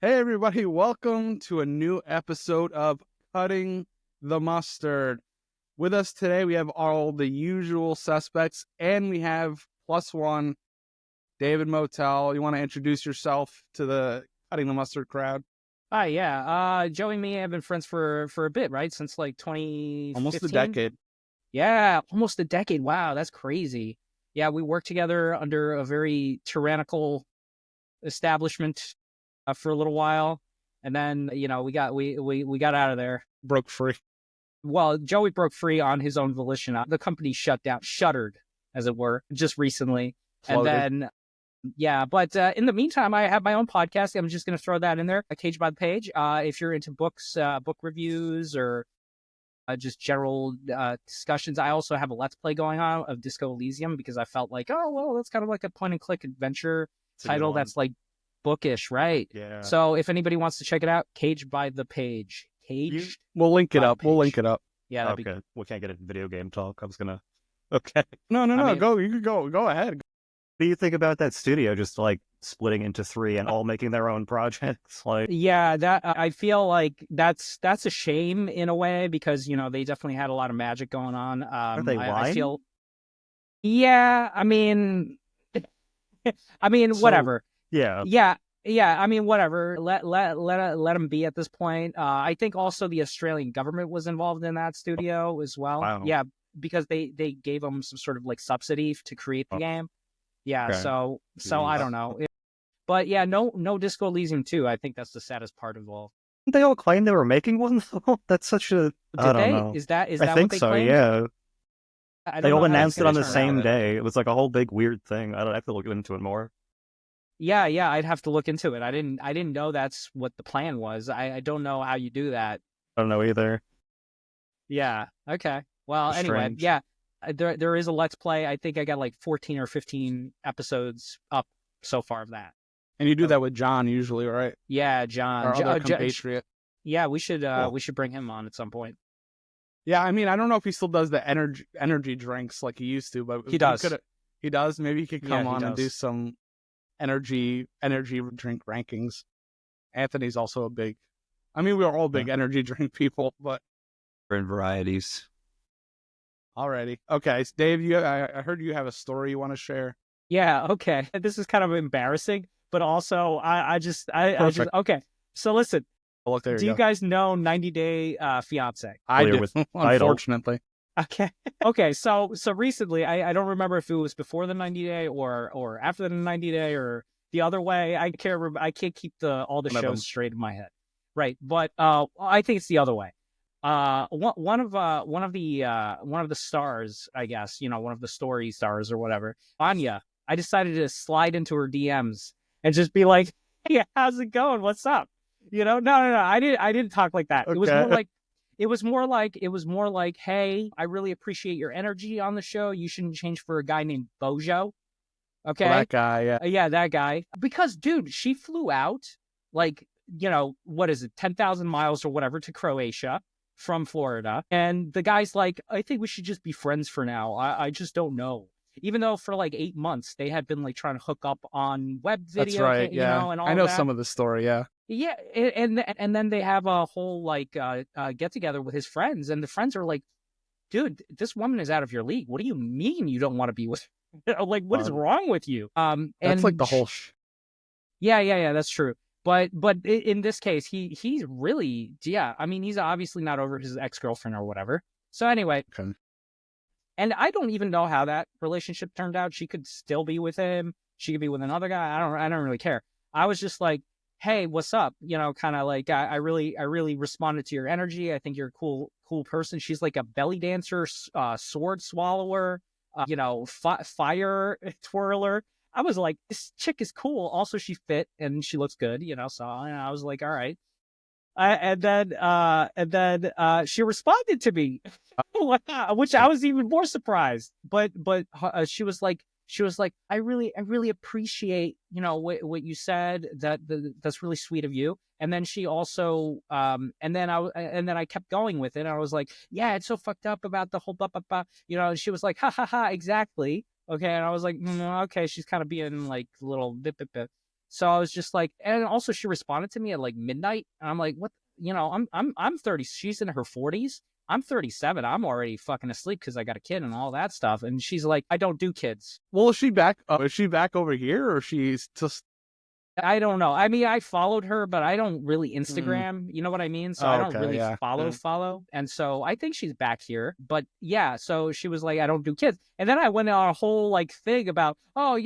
Hey everybody, welcome to a new episode of Cutting the Mustard. With us today, we have all the usual suspects, and we have plus one, David Motel. You want to introduce yourself to the Cutting the Mustard crowd? Hi, yeah. Joey and me have been friends for a bit, right? Since like Almost a 2015. decade. Yeah, almost a decade. Wow, that's crazy. Yeah, we worked together under a very tyrannical establishment for a little while, and then we got out of there. Broke free. Well, Joey broke free on his own volition. The company shuttered, as it were, just recently, and Floated. then. Yeah, but in the meantime, I have my own podcast. I'm just going to throw that in there, a Cage by the Page. If you're into books, book reviews, or just general discussions, I also have a Let's Play going on of Disco Elysium because I felt like, oh, well, that's kind of like a point-and-click adventure It's a good title one. that's like bookish, right? Yeah. So if anybody wants to check it out, Cage by the Page. Caged We'll link it by the up. We'll link Page. it up. Yeah, that'd be Okay, we can't get into video game talk. I was gonna. Okay. No, I mean- go. You can go. Go ahead. What do you think about that studio just like splitting into three and all making their own projects? Like, Yeah, that I feel like that's a shame in a way because they definitely had a lot of magic going on. aren't they I lying? feel, yeah, whatever. Yeah, Yeah. I mean, whatever. Let them be at this point. I think also the Australian government was involved in that studio as well. Wow. Yeah, because they gave them some sort of like subsidy to create the game. Yeah, Okay. so I Jeez. don't know. But yeah, no Disco Elysium 2. I think that's the saddest part of all. didn't they all claim they were making one? That's such a. I Did don't they? know. Is that I what think they so. claimed? Yeah, I they don't all know how announced that's it on gonna the turn same out. day. It was like a whole big weird thing. I have to look into it more. Yeah, I'd have to look into it. I didn't know that's what the plan was. I don't know how you do that. I don't know either. Yeah. Okay. Well, It's anyway, strange. yeah. There is a Let's Play. I think I got like 14 or 15 episodes up so far of that. And you do that with John usually, right? Yeah, John. Our other Jo- compatriot. yeah, we should Cool. bring him on at some point. Yeah, I mean, I don't know if he still does the energy drinks like he used to, but He does. He does. Maybe he could Yeah, come he on and do does. some energy drink rankings. Anthony's also a big. I mean, we're all big energy drink people, but Different varieties. already okay. So Dave, I heard you have a story you want to share. Yeah, okay. This is kind of embarrassing, but also I just Perfect. okay. So listen, Oh, look, there do you you go. guys know 90 Day Fiance? I Familiar do, with title. unfortunately. Okay. Okay, so recently I don't remember if it was before the 90 day or after the 90 day or the other way. I can't remember. I can't keep all the One of them. shows straight in my head. Right. But I think it's the other way. One of the stars, I guess, one of the story stars or whatever, Anya, I decided to slide into her DMs and just be like, "Hey, how's it going? What's up?" No. I didn't talk like that. Okay. It was more like, "Hey, I really appreciate your energy on the show. You shouldn't change for a guy named Bojo." Okay. That guy, yeah. Yeah, that guy. Because, dude, she flew out, like, what is it, 10,000 miles or whatever to Croatia from Florida. And the guy's like, I think we should just be friends for now. I just don't know. Even though for like 8 months they had been like trying to hook up on web video, That's right. Yeah, and all I know that. some of the story. Yeah, Yeah, and then they have a whole like get together with his friends, and the friends are like, "Dude, this woman is out of your league. What do you mean you don't want to be with her? Like, what is wrong with you?" that's And like the whole. yeah, that's true. But in this case, he's really, yeah. I mean, he's obviously not over his ex-girlfriend or whatever. So anyway, Okay. and I don't even know how that relationship turned out. She could still be with him. She could be with another guy. I don't really care. I was just like, "Hey, what's up?" Kind of like I really responded to your energy. I think you're a cool person. She's like a belly dancer, sword swallower, fire twirler. I was like, this chick is cool. Also, she fit and she looks good, So I was like, all right. And then she responded to me, which I was even more surprised. But she was like, I really appreciate what you said. That's really sweet of you. And then she also and then I kept going with it. I was like, yeah, it's so fucked up about the whole blah blah blah. And she was like, ha, exactly. Okay, and I was like, okay, she's kind of being like a little bit. So I was just like, and also she responded to me at like midnight, and I'm like, what? I'm 30. She's in her 40s. I'm 37. I'm already fucking asleep because I got a kid and all that stuff. And she's like, I don't do kids. Well, is she back? Is she back over here, or she's just? I don't know. I mean, I followed her, but I don't really Instagram. You know what I mean? So I don't really follow. And so I think she's back here. But yeah, so she was like, I don't do kids. And then I went on a whole like thing about, I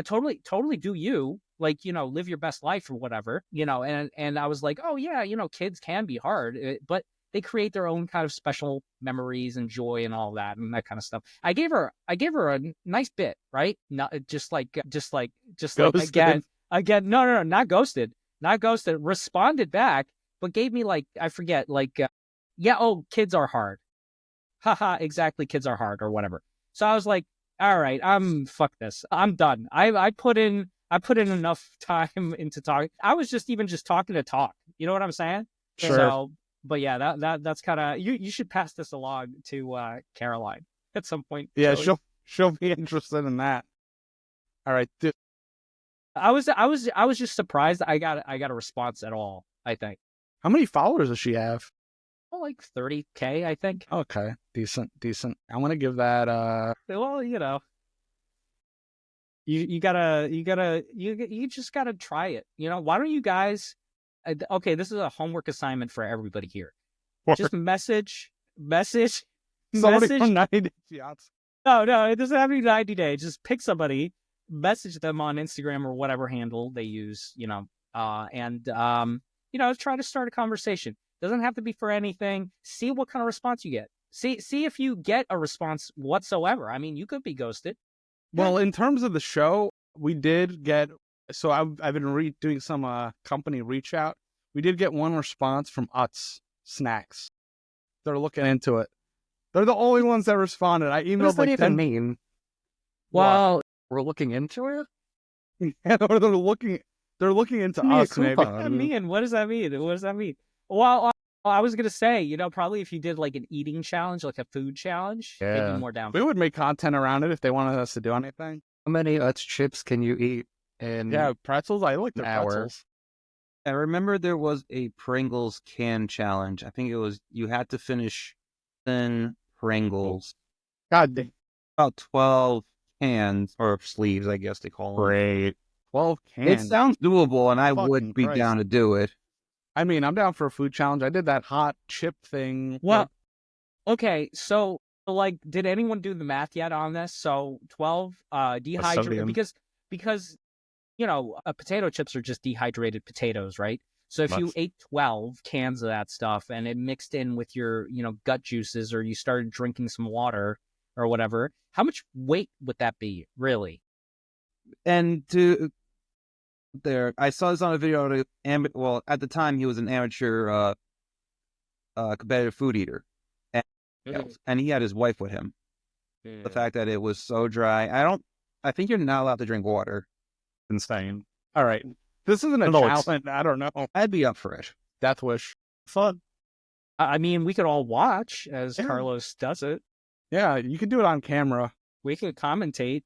totally do you. Like, live your best life or whatever, and I was like, oh yeah, kids can be hard, but they create their own kind of special memories and joy and all that and that kind of stuff. I gave her a nice bit, right? Not just like again, no, not ghosted, responded back, but gave me like, I forget, like, yeah, oh, kids are hard. Haha, exactly, kids are hard or whatever. So I was like, all right, fuck this. I'm done. I put in enough time into talking. I was just talking to talk. You know what I'm saying? Sure. So, but yeah, that's kind of, you should pass this along to Caroline at some point. Yeah, Joey. she'll be interested in that. All right. I was just surprised I got a response at all, I think. How many followers does she have? Oh, like 30K, I think. Okay. Decent. I'm gonna give that Well, you just gotta try it. Why don't you guys, okay, this is a homework assignment for everybody here. Just message somebody from 90 Day Fiance. No, it doesn't have to be 90 days. Just pick somebody, message them on Instagram or whatever handle they use, and try to start a conversation. Doesn't have to be for anything. See what kind of response you get. See if you get a response whatsoever. I mean, you could be ghosted. Well, in terms of the show, we did get. So I've been doing some company reach out. We did get one response from Utz Snacks. They're looking into it. They're the only ones that responded. I emailed What does that like even 10. mean? Well, We're looking into it? Or they're looking into Give me a us, maybe. coupon. What does that mean? Well, I was gonna say, probably if you did like an eating challenge, like a food challenge, they'd be more down. We would make content around it if they wanted us to do anything. How many Utz chips can you eat in Yeah, pretzels. I like the hour? pretzels. I remember there was a Pringles can challenge. I think it was you had to finish 10 Pringles, God damn. about 12 cans or sleeves, I guess they call them. Great. 12 It cans. sounds doable, and I Fucking would be Christ. down to do it. I mean, I'm down for a food challenge. I did that hot chip thing. Well, okay, so like, did anyone do the math yet on this? So 12 dehydrated sodium? because potato chips are just dehydrated potatoes, right? So if you ate 12 cans of that stuff and it mixed in with your gut juices, or you started drinking some water or whatever, how much weight would that be, really? And I saw this on a video. Well, at the time, he was an amateur competitive food eater, and he had his wife with him. The fact that it was so dry, I think you're not allowed to drink water. Insane. All right. This isn't a No, it's- challenge. I don't know. I'd be up for it. Death Wish. Fun. I mean, we could all watch as Yeah. Carlos does it. Yeah, you can do it on camera. We could commentate.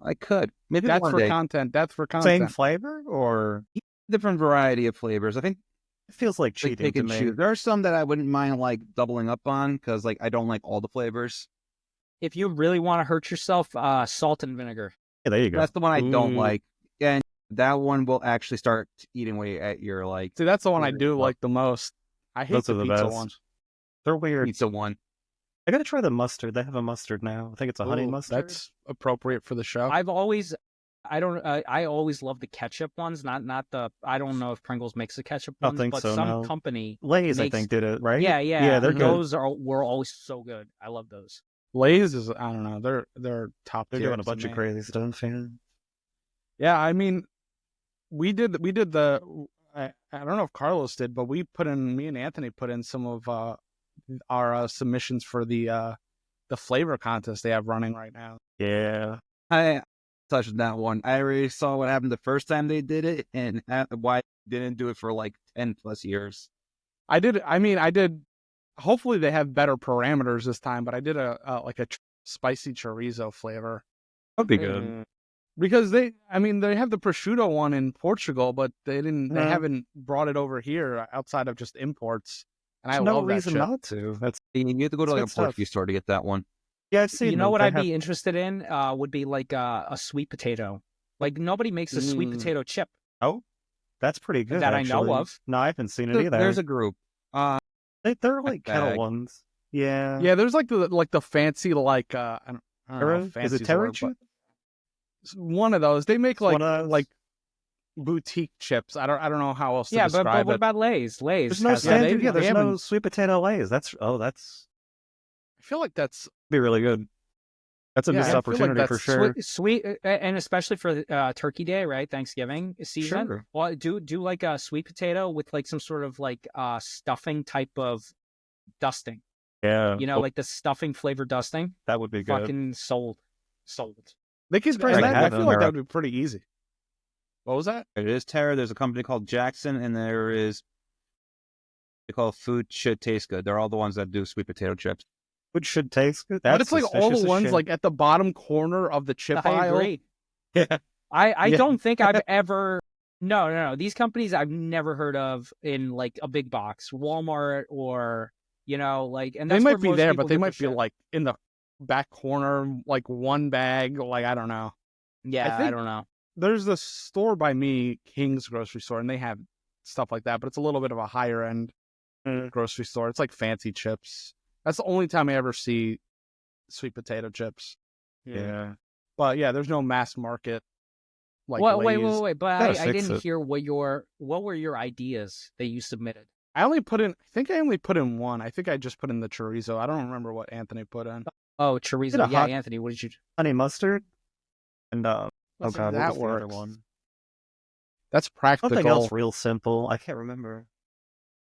I could. Maybe Death one for day. content. Death for Same content. flavor, or Different variety of flavors. I think it feels like they cheating pick to and me. choose. There are some that I wouldn't mind like doubling up on because like I don't like all the flavors. If you really want to hurt yourself, salt and vinegar. Yeah, there you go. That's the one I don't Ooh. like. And that one will actually start eating away at your like See, that's the one I Weird do stuff. like the most. I hate Those the are the pizza best. one. They're weird. pizza one. I gotta try the mustard. They have a mustard now. I think it's a honey Ooh, mustard. That's appropriate for the show. I always love the ketchup ones, not the. I don't know if Pringles makes the ketchup I don't ones, think but so, some no. company. Lay's, I makes- think, did it, right? Yeah, yeah, Yeah, they're good. those were always so good. I love those. Lay's is, I don't know. They're top They're tier doing a to bunch of me. crazy stuff. Yeah. Yeah, I mean, we did the. I don't know if Carlos did, but me and Anthony put in some of our submissions for the flavor contest they have running right now. Yeah. I touched that one. I already saw what happened the first time they did it and why they didn't do it for like 10 plus years. I did. Hopefully they have better parameters this time, but I did a spicy chorizo flavor. That'd be good. Because they have the prosciutto one in Portugal, but they Yeah. haven't brought it over here outside of just imports. And I There's no love that reason chip. not to. That's You have to go to It's like a good stuff. Portuguese store to get that one. yeah. I've seen You know them. what They I'd have- be interested in would be like a sweet potato. Like nobody makes a sweet Mm. potato chip Oh, that's pretty good. that I know actually. of. No, I haven't seen it either. There's a group. They're like kettle bag. ones. Yeah. Yeah, there's like the fancy like I don't know Terra? if Is it fancy's the Terra word, but chip? it's one of those. They make It's one like of those? like boutique chips. I don't know how else to Yeah, but describe what it. about Lay's? Lay's There's no has stand- that. standard. Yeah, they there's no haven't- sweet potato lays. That's I feel like that's be really good. That's a Yeah, I missed feel like opportunity for that's sure. Sweet, and especially for Turkey Day, right? Thanksgiving season. Sure. Well, do like a sweet potato with like some sort of like stuffing type of dusting. Yeah. You know, like the stuffing flavored dusting. that would be good. Fucking sold. they could. pretty I good feel in like there. that would be pretty easy. What was that? It is Terra. There's a company called Jackson, and there is they call Food Should Taste Good. They're all the ones that do sweet potato chips. Food should taste good. But That's it's like all suspicious the as ones shit. like at the bottom corner of the chip I aisle. agree. Yeah. I Yeah. don't think I've ever. No. These companies I've never heard of in like a big box, Walmart or like. And They that's might where be most there, people but they get their might be shit. like in the back corner, like one bag. Like I don't know. Yeah, I think- don't know. There's the store by me, King's grocery store, and they have stuff like that, but it's a little bit of a higher end grocery store. It's like fancy chips. That's the only time I ever see sweet potato chips. Yeah. But yeah, there's no mass market. Like Wait. Lay's. But Gotta I fix didn't it. hear what were your ideas that you submitted? I think I only put in one. I think I just put in the chorizo. I don't remember what Anthony put in. Oh, Did chorizo. a Yeah, hot- Anthony, what did you? Honey mustard. And oh Let's see god, if what that was the other works. one? That's practical. Something else real simple. I can't remember.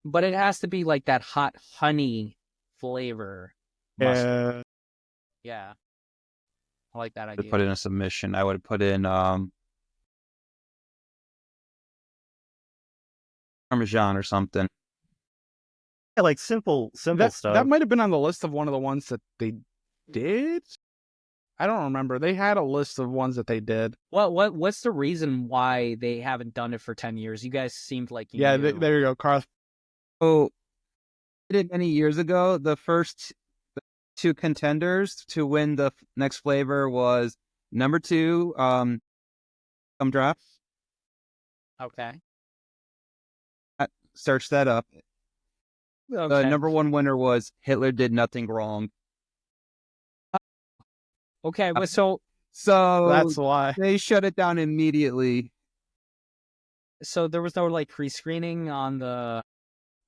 But it has to be like that hot honey flavor. Mustard. Yeah. Yeah. I like that To idea. put in a submission, I would put in Parmesan or something. Yeah, like simple That stuff. might have been on the list of one of the ones that they did. I don't remember. They had a list of ones that they did. What's the reason why they haven't done it for 10 years? You guys seemed like you Yeah, knew. there you go, Carl. Oh, I did many years ago. The first two contenders to win the next flavor was number 2, Gumdrop. Okay. Search that up. The Okay. number 1 winner was Hitler Did Nothing Wrong. Okay, but so That's why. They shut it down immediately. there was no like pre-screening on the.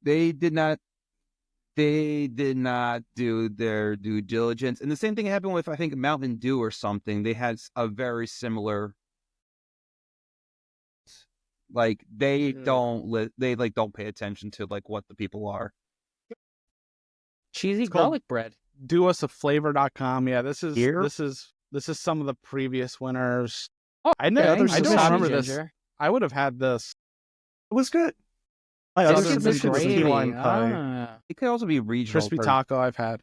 They did not do their due diligence. And the same thing happened with, I think, Mountain Dew or something. They had a very similar, like they don't pay attention to like what the people are. Cheesy It's called- garlic bread. dousaflavor.com. Yeah, this is Here? this is some of the previous winners. Oh, I know. okay. I don't Sausage remember this. ginger. I would have had this. It was good. My Other other than submission was gravy. key lime pie. Ah. It could also be regional. Crispy taco I've had.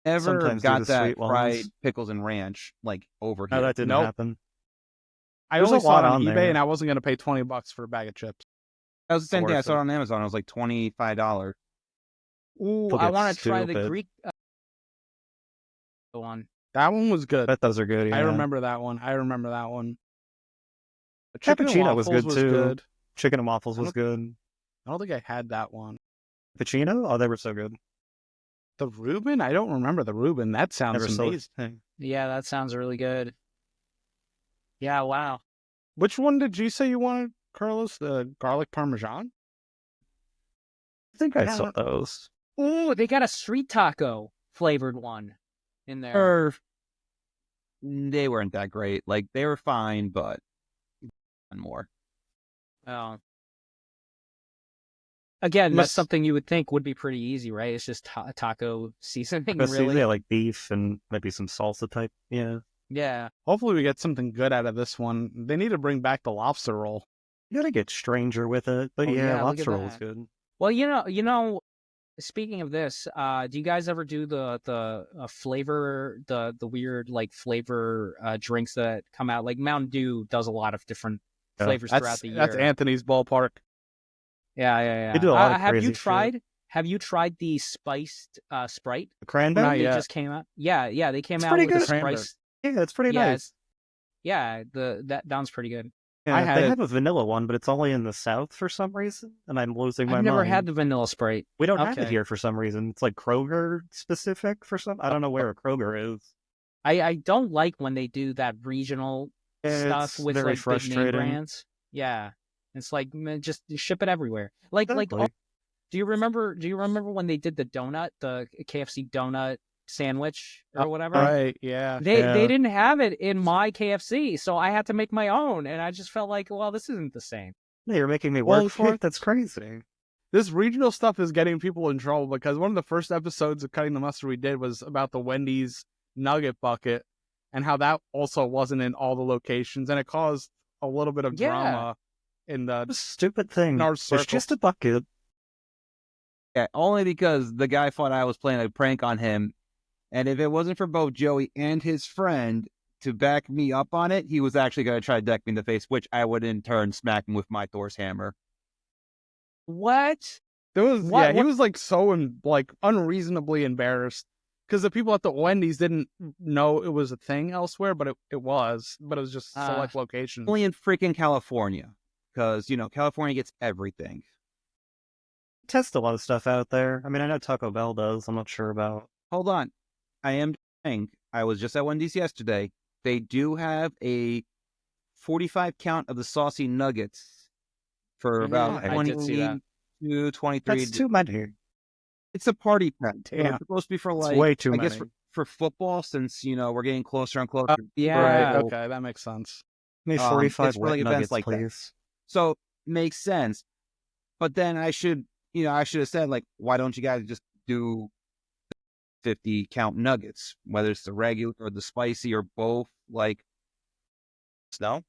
Never Sometimes do got the that sweet ones. fried pickles and ranch like over No, here. that didn't Nope. happen. I There's only a saw it lot on on eBay, there. and I wasn't going to pay $20 for a bag of chips. That was the same thing. I worth saw it it. on Amazon. It was like $25. Ooh, People I get want to try the stupid. Greek one. That one was good. I bet those are good. Yeah. I remember that one. The chicken and Cappuccino was waffles good, too. good. Chicken and waffles was I good. I don't think I had that one. Cappuccino? Oh, they were so good. The Reuben? I don't remember the Reuben. That sounds Never saw amazing. it. Yeah, that sounds really good. Yeah, wow. Which one did you say you wanted, Carlos? The garlic parmesan? I think I Yeah, saw those. Ooh, they got a street taco flavored one in there. Or they weren't that great. Like they were fine, but more. Oh. Again, that's Must- something you would think would be pretty easy, right? It's just taco seasoning, But really. yeah, like beef and maybe some salsa type. Yeah. Yeah. Hopefully we get something good out of this one. They need to bring back the lobster roll. You gotta get stranger with it. But Oh, yeah, yeah, look at lobster roll is that. good. Well, you know, Speaking of this, do you guys ever do the flavor, the weird like flavor drinks that come out? Like Mountain Dew does a lot of different Yeah. flavors throughout the year. That's Anthony's ballpark. Yeah. They do a lot of Have you crazy tried? Have you tried the spiced Sprite? The cranberry? Not They yet. just came out. Yeah, they came It's out pretty with a good. Cranberry. spice. Yeah, it's pretty Yeah, nice. that sounds pretty good. Yeah, I had they it- have a vanilla one, but it's only in the South for some reason, and I'm losing my I've never mind. had the vanilla Sprite. We don't have it Okay. here for some reason. It's like Kroger specific for some. I don't know where a Kroger is. I don't like when they do that regional stuff It's with very like big name frustrating. brands. Yeah, it's like, man, just ship it everywhere. Like Exactly. do you remember when they did the donut, the KFC donut sandwich or whatever? Right, yeah. They Yeah. didn't have it in my KFC, so I had to make my own, and I just felt like, well, this isn't the same. Yeah, you're making me Well, work for it? That's crazy. This regional stuff is getting people in trouble because one of the first episodes of Cutting the Mustard we did was about the Wendy's nugget bucket and how that also wasn't in all the locations, and it caused a little bit of Yeah. drama in the What a stupid thing. our It's circle. just a bucket. Yeah, only because the guy thought I was playing a prank on him. And if it wasn't for both Joey and his friend to back me up on it, he was actually going to try to deck me in the face, which I would in turn smack him with my Thor's hammer. What? There was What- he was like so like unreasonably embarrassed because the people at the Wendy's didn't know it was a thing elsewhere, but it was just select locations. Only in freaking California. Because, California gets everything. Test a lot of stuff out there. I mean, I know Taco Bell does. I'm not sure about. Hold on. I am saying, I was just at Wendy's yesterday. They do have a 45 count of the saucy nuggets for about I did see that. 22, 23. That's too many. It's a party pack. Damn. It's supposed to be for It's like, way too I guess many. for football, since, we're getting closer and closer. Yeah. Right, okay, that makes sense. Give me Um, 45 it's for, wet like, events nuggets, like that. please. So makes sense. But then I should have said, like, why don't you guys just do 50 count nuggets, whether it's the regular or the spicy or both? Like, no,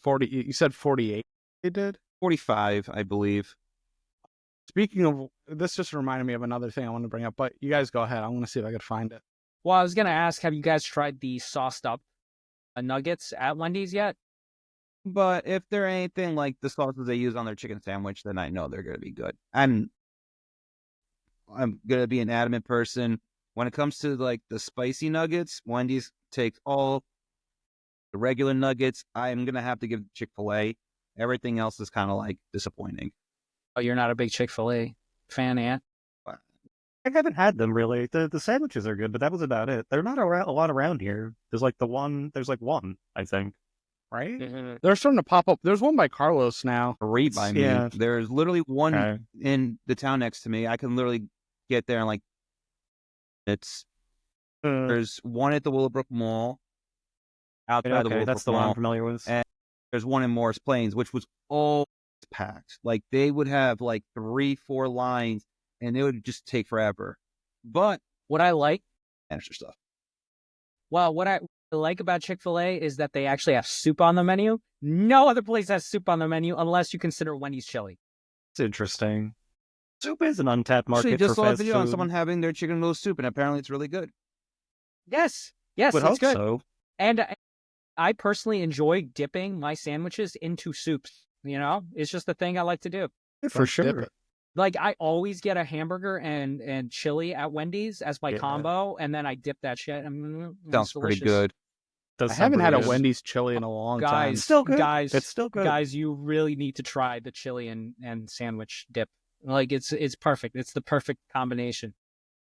40. You said 48. They did. 45, I believe. Speaking of this, just reminded me of another thing I want to bring up. But you guys go ahead. I'm going to see if I could find it. Well, I was gonna ask, have you guys tried the sauced up nuggets at Wendy's yet? But if they're anything like the sauces they use on their chicken sandwich, then I know they're going to be good. I'm going to be an adamant person. When it comes to like the spicy nuggets, Wendy's takes all the regular nuggets. I'm going to have to give Chick-fil-A. Everything else is kind of like disappointing. Oh, you're not a big Chick-fil-A fan, Ant? I haven't had them really. The sandwiches are good, but that was about it. They're not a lot around here. There's like one, I think. Right? They're starting to pop up. There's one by Carlos now. Right by me. Yeah. There's literally one Okay. in the town next to me. I can literally get there in like there's one at the Willowbrook Mall. Outside the Okay, Willowbrook that's the one Mall. I'm familiar with. And there's one in Morris Plains, which was all packed. Like they would have like 3-4 lines, and it would just take forever. But What I like, extra stuff. well, what I like about Chick-fil-A is that they actually have soup on the menu. No other place has soup on the menu unless you consider Wendy's chili. It's interesting. Soup is an untapped market Actually, just for saw a fast video on food. someone having their chicken noodle soup, and apparently it's really good. Yes, Would it's hope good. so. And I personally enjoy dipping my sandwiches into soups. It's just a thing I like to do. Yeah, for Don't dip sure. it. Like I always get a hamburger and chili at Wendy's as my Yeah. combo, and then I dip that shit. Sounds It's pretty delicious. good. Does I sound haven't had a pretty good. Wendy's chili in a long time. Guys, It's still good. guys, It's still good. guys, you really need to try the chili and sandwich dip. Like it's perfect. It's the perfect combination.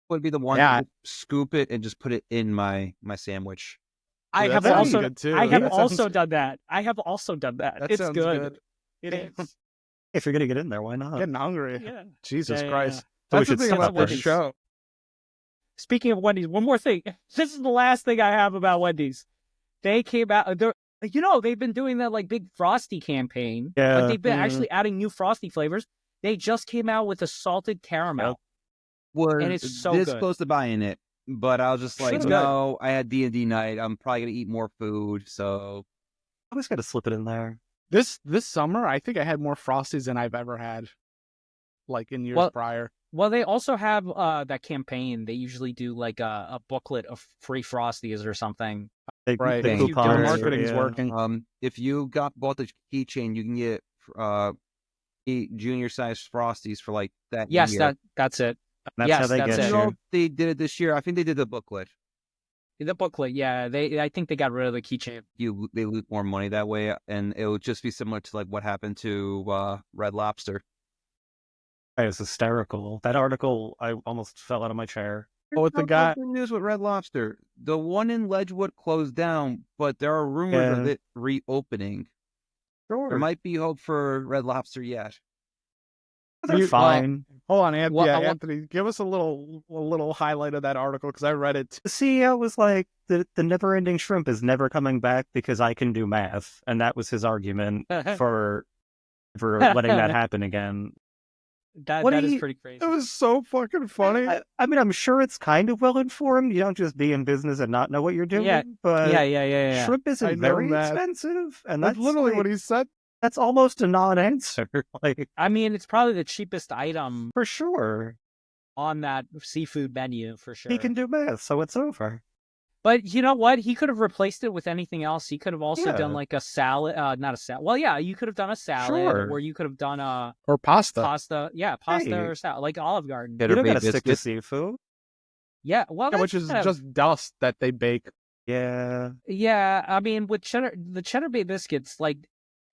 Would be the one Yeah. to scoop it and just put it in my sandwich. I That have sounds also good, too. I have That also sounds- done that. I have also done that. That It's sounds good. good. It is. If you're gonna get in there, why not? Getting hungry. Yeah. Jesus Yeah, yeah, Christ. So we That's the should thing stop about this Wendy's. show. Speaking of Wendy's, one more thing. This is the last thing I have about Wendy's. They came out. They've been doing that like big Frosty campaign. Yeah. Like they've been actually adding new Frosty flavors. They just came out with a salted caramel. Was And it's so this good. close to buying it, but I was just like, It's good. no, I had D&D night. I'm probably gonna eat more food, so Always gotta slip it in there. This summer, I think I had more Frosties than I've ever had, like in years Well, prior. Well, they also have that campaign. They usually do like a booklet of free Frosties or something. Right. The If you The don't- coupons, marketing's yeah. working. If you bought the keychain, you can get junior size Frosties for like that Yes, year. that's it. That's Yes, how they that's get I it. don't know you. if they did it this year. I think they did the booklet. The booklet, yeah. I think they got rid of the keychain. They lose more money that way, and it would just be similar to like what happened to Red Lobster. It was hysterical. That article, I almost fell out of my chair. Oh, with the guy. The news with Red Lobster, the one in Ledgewood closed down, but there are rumors of Yeah. it reopening. There Sure. might be hope for Red Lobster yet. They're You- fine. Hold on, Anthony. Well, Yeah, I want- Anthony, give us a little highlight of that article because I read it. The CEO was like, the never-ending shrimp is never coming back because I can do math. And that was his argument for letting that happen again. That What that do is you- pretty crazy. It was so fucking funny. I mean, I'm sure it's kind of well-informed. You don't just be in business and not know what you're doing. Yeah, But yeah. shrimp I isn't know very math. expensive. And That's literally like, what he said. That's almost a non-answer. Like, I mean, it's probably the cheapest item for sure. on that seafood menu for sure. He can do math, so it's over. But you know what? He could have replaced it with anything else. He could have also done Yeah. like a salad, not a salad. Well, yeah, you could have done a salad, Sure. or you could have done a Or pasta. pasta. Yeah, pasta Hey. or salad, like Olive Garden. Cheddar You don't Bay gotta stick to biscuits. seafood. Yeah, well, Yeah, which that's is kind of- just dust that they bake. Yeah. yeah. I mean, with the Cheddar Bay biscuits, like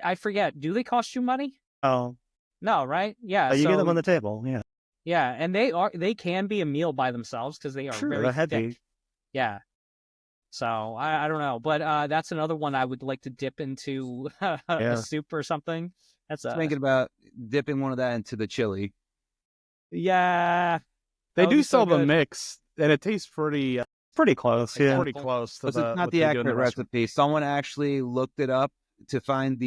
I forget, do they cost you money? Oh, No, right? Yeah, you so get them on the table. Yeah. yeah, and they can be a meal by themselves because they are Sure, very they're heavy. thick. Yeah. So I don't know, but that's another one I would like to dip into Yeah. a soup or something. That's I was thinking about dipping one of that into the chili. yeah. They That would do be so sell the good. mix, and it tastes pretty Pretty close. Exactly. Yeah. pretty close to But the. it's not what the they do in accurate restaurant. recipe. Someone actually looked it up to find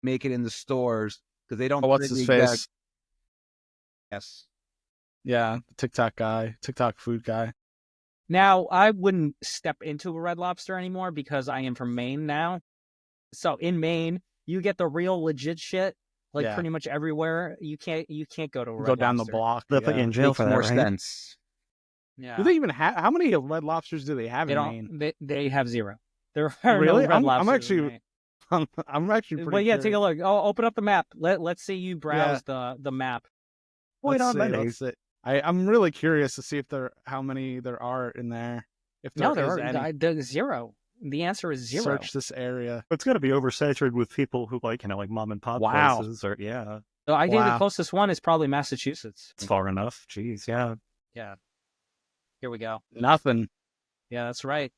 make it in the stores because they don't. Oh, what's put it his the exact- face? Yes. Yeah, the TikTok guy, TikTok food guy. Now I wouldn't step into a Red Lobster anymore because I am from Maine now. So in Maine, you get the real legit shit like Yeah. pretty much everywhere. You can't go to a Red Go down the Lobster. block. They'll put you yeah. in jail Makes for that, more right? sense. Yeah. Do they even have? How many Red Lobsters do they have They in don't. Maine? They have zero. There are Really? no Red I'm Lobsters. actually in Maine. I'm actually pretty. Well, yeah. Take a curious. look. Oh, open up the map. Let's see you browse the map. Wait, Let's not see, many. let's see. I'm really curious to see if how many there are in there. If there No, there is are any. there's zero. The answer is zero. Search this area. It's gonna be oversaturated with people who like mom and pop Wow. places, or yeah, So I think the Wow. closest one is probably Massachusetts. it's far enough. Jeez, yeah. Yeah. Here we go. Nothing. Yeah, that's right.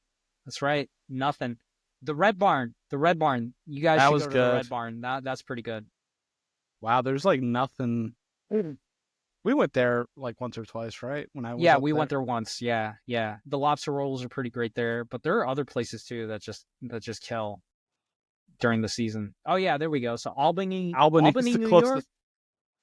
That's right. Nothing. The Red Barn. The Red Barn. You guys That should was go to the good. Red Barn. That's pretty good. Wow, there's like nothing. We went there like once or twice, right? When I was Yeah, up we there. went there once. Yeah, yeah. The lobster rolls are pretty great there, but there are other places too that just kill during the season. Oh yeah, there we go. So Albany, Albany is the New closest, York.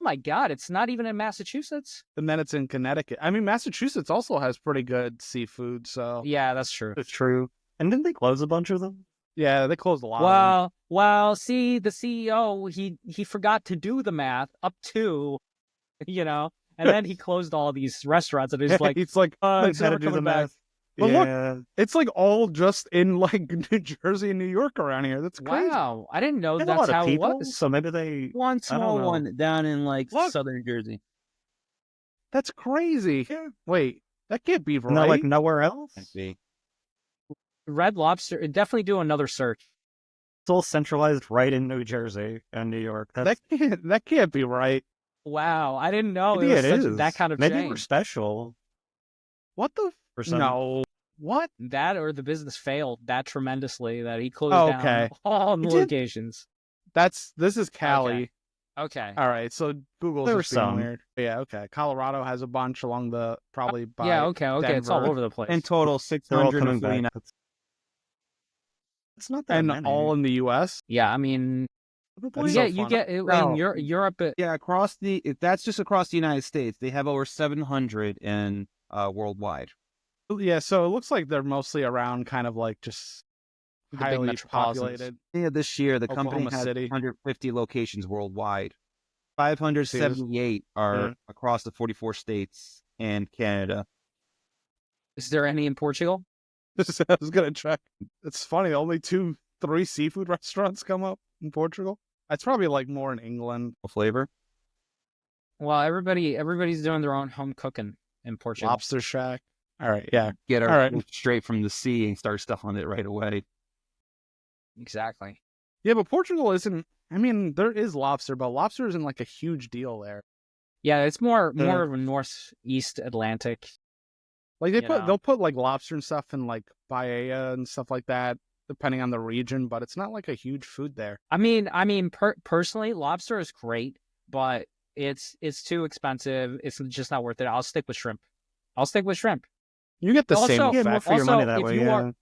Oh my God, it's not even in Massachusetts. and then it's in Connecticut. I mean, Massachusetts also has pretty good seafood. So Yeah, that's true. It's true. And didn't they close a bunch of them? yeah, they closed a lot. of Well, see, the CEO he forgot to do the math up to, and then he closed all these restaurants, and them. he's like, it's like it's Had to never do the coming back. math. But look, yeah. it's like all just in like New Jersey and New York around here. That's crazy. Wow, I didn't know There's a that's lot how of it people, was. so maybe they. One I don't small know. one down in like Look. southern Jersey. That's crazy. Yeah. Wait, that can't be right. And they're like nowhere else. Might be. Red Lobster, definitely do another search. It's all centralized right in New Jersey and New York. That's, that can't be right. Wow, I didn't know maybe it was it such is. that kind of maybe chain. we're special What the? for some. No. What? That or the business failed that tremendously that he closed Oh, down okay. all the It did. locations. This is Cali. Okay. All right, so Google's There just were being some. weird. Yeah, okay. Colorado has a bunch along the probably by Yeah, okay. It's all Denver. over the place. In total, They're all coming 649. back. It's not that and many. all in the U.S. Yeah, I mean, That's yeah, so you fun. get in No. Europe. Yeah, that's just across the United States. They have over 700 in worldwide. Yeah, so it looks like they're mostly around kind of like just The big highly metropolitans. populated. Yeah, this year the Oklahoma company has City. 150 locations worldwide. 578 are Yeah. across the 44 states and Canada. Is there any in Portugal? I was gonna check. It's funny. Only 3 seafood restaurants come up in Portugal. It's probably like more in England. Flavor. Well, everybody's doing their own home cooking in Portugal. Lobster Shack. All right, yeah. Get All our right. food straight from the sea and start stuff on it right away. Exactly. Yeah, but Portugal isn't. I mean, there is lobster, but lobster isn't like a huge deal there. Yeah, it's more of a northeast Atlantic. Like know. they'll put like lobster and stuff in like paella and stuff like that, depending on the region. But it's not like a huge food there. I mean, personally, lobster is great, but it's too expensive. It's just not worth it. I'll stick with shrimp. You get the Also- same Yeah, You get more effect. for your money Also, that if way. you Yeah. are-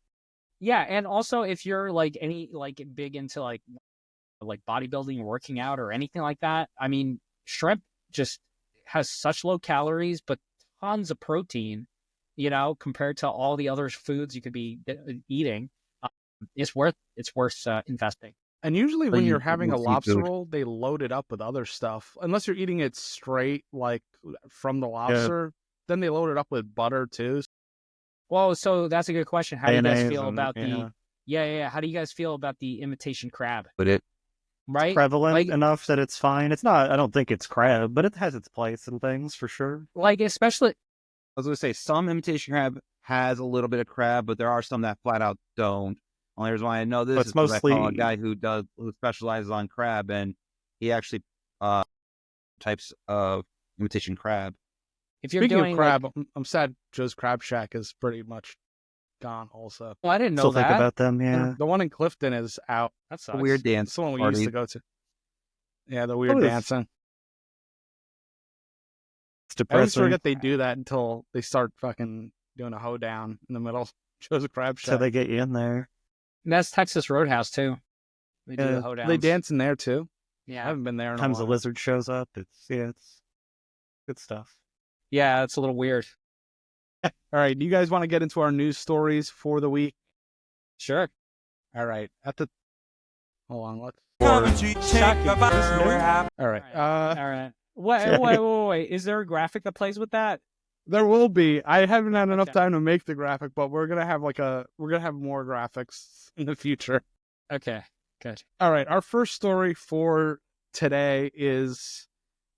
Yeah, and also if you're like big into like bodybuilding, working out, or anything like that, I mean, shrimp just has such low calories but tons of protein. Compared to all the other foods you could be eating, it's worth investing. And usually But when you- you're having a seafood. lobster roll, they load it up with other stuff. Unless you're eating it straight, like from the lobster, then they load it up with butter too. Well, so that's a good question. How do you guys Mayonnaise feel and- about yeah. the yeah? How do you guys feel about the imitation crab? But it Right? Prevalent Like- enough that it's fine. It's not. I don't think it's crab, but it has its place and things for sure. Like especially I was going to say some imitation crab has a little bit of crab, but there are some that flat out don't. Only reason why I know this But it's is because I follow a mostly- guy who specializes on crab, and he actually types of imitation crab. if you're Speaking doing of crab, I'm sad Joe's Crab Shack is pretty much gone also. I didn't know Still that. think about them. Yeah. The one in Clifton is out. That A sucks. weird dance It's the one we party. used to go to. Yeah, the weird Oh, dancing. It's I always depressing. forget they do that until they start fucking doing a hoedown in the middle. Joe's Crab So Shack. they get you in there. And that's Texas Roadhouse too. They do Yeah, the hoedowns. They dance in there too. I Yeah, haven't been there in a Sometimes a while. lizard shows up. It's good stuff. yeah, it's a little weird. All right, do you guys want to get into our news stories for the week? Sure. All right, hold on, let's. Shocking. All right, All right. Wait. Is there a graphic that plays with that? there will be. I haven't had enough Okay. time to make the graphic, but we're gonna have more graphics in the future. Okay. Good. All right, our first story for today is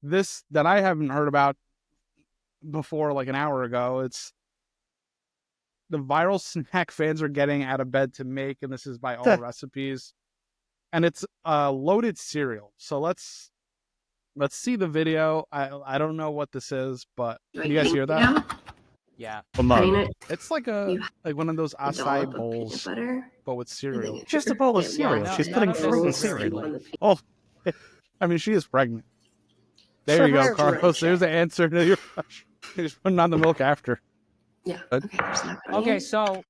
this that I haven't heard about before, like an hour ago. It's the viral snack fans are getting out of bed to make, and this is by All Recipes, and it's loaded cereal. So let's see the video. I don't know what this is, but can you guys hear that? Yeah. A mug. It's like one of those acai bowls, but with cereal. Just a bowl of cereal. no, She's none putting of this fruit in is cereal. Oh, I mean, she is pregnant. There you go, Carlos. There's the answer to your question. You're just putting on the milk after. Yeah. Okay. Okay. There's not Okay, so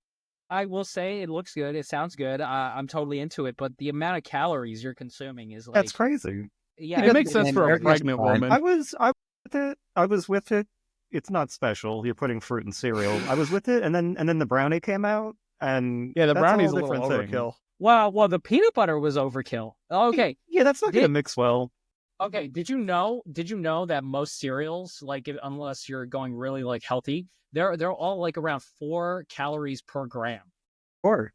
I will say it looks good. It sounds good. I'm totally into it, but the amount of calories you're consuming is like That's crazy. yeah. It makes sense and for a everything's pregnant fine. woman. I was with it. It's not special. You're putting fruit in cereal. I was with it, and then the brownie came out, and Yeah, the that's brownie's a whole little different thing. overkill. Well, the peanut butter was overkill. Okay. Yeah, that's not Did- gonna mix well. Okay, did you know that most cereals, like unless you're going really like healthy, they're all like around 4 calories per gram. Or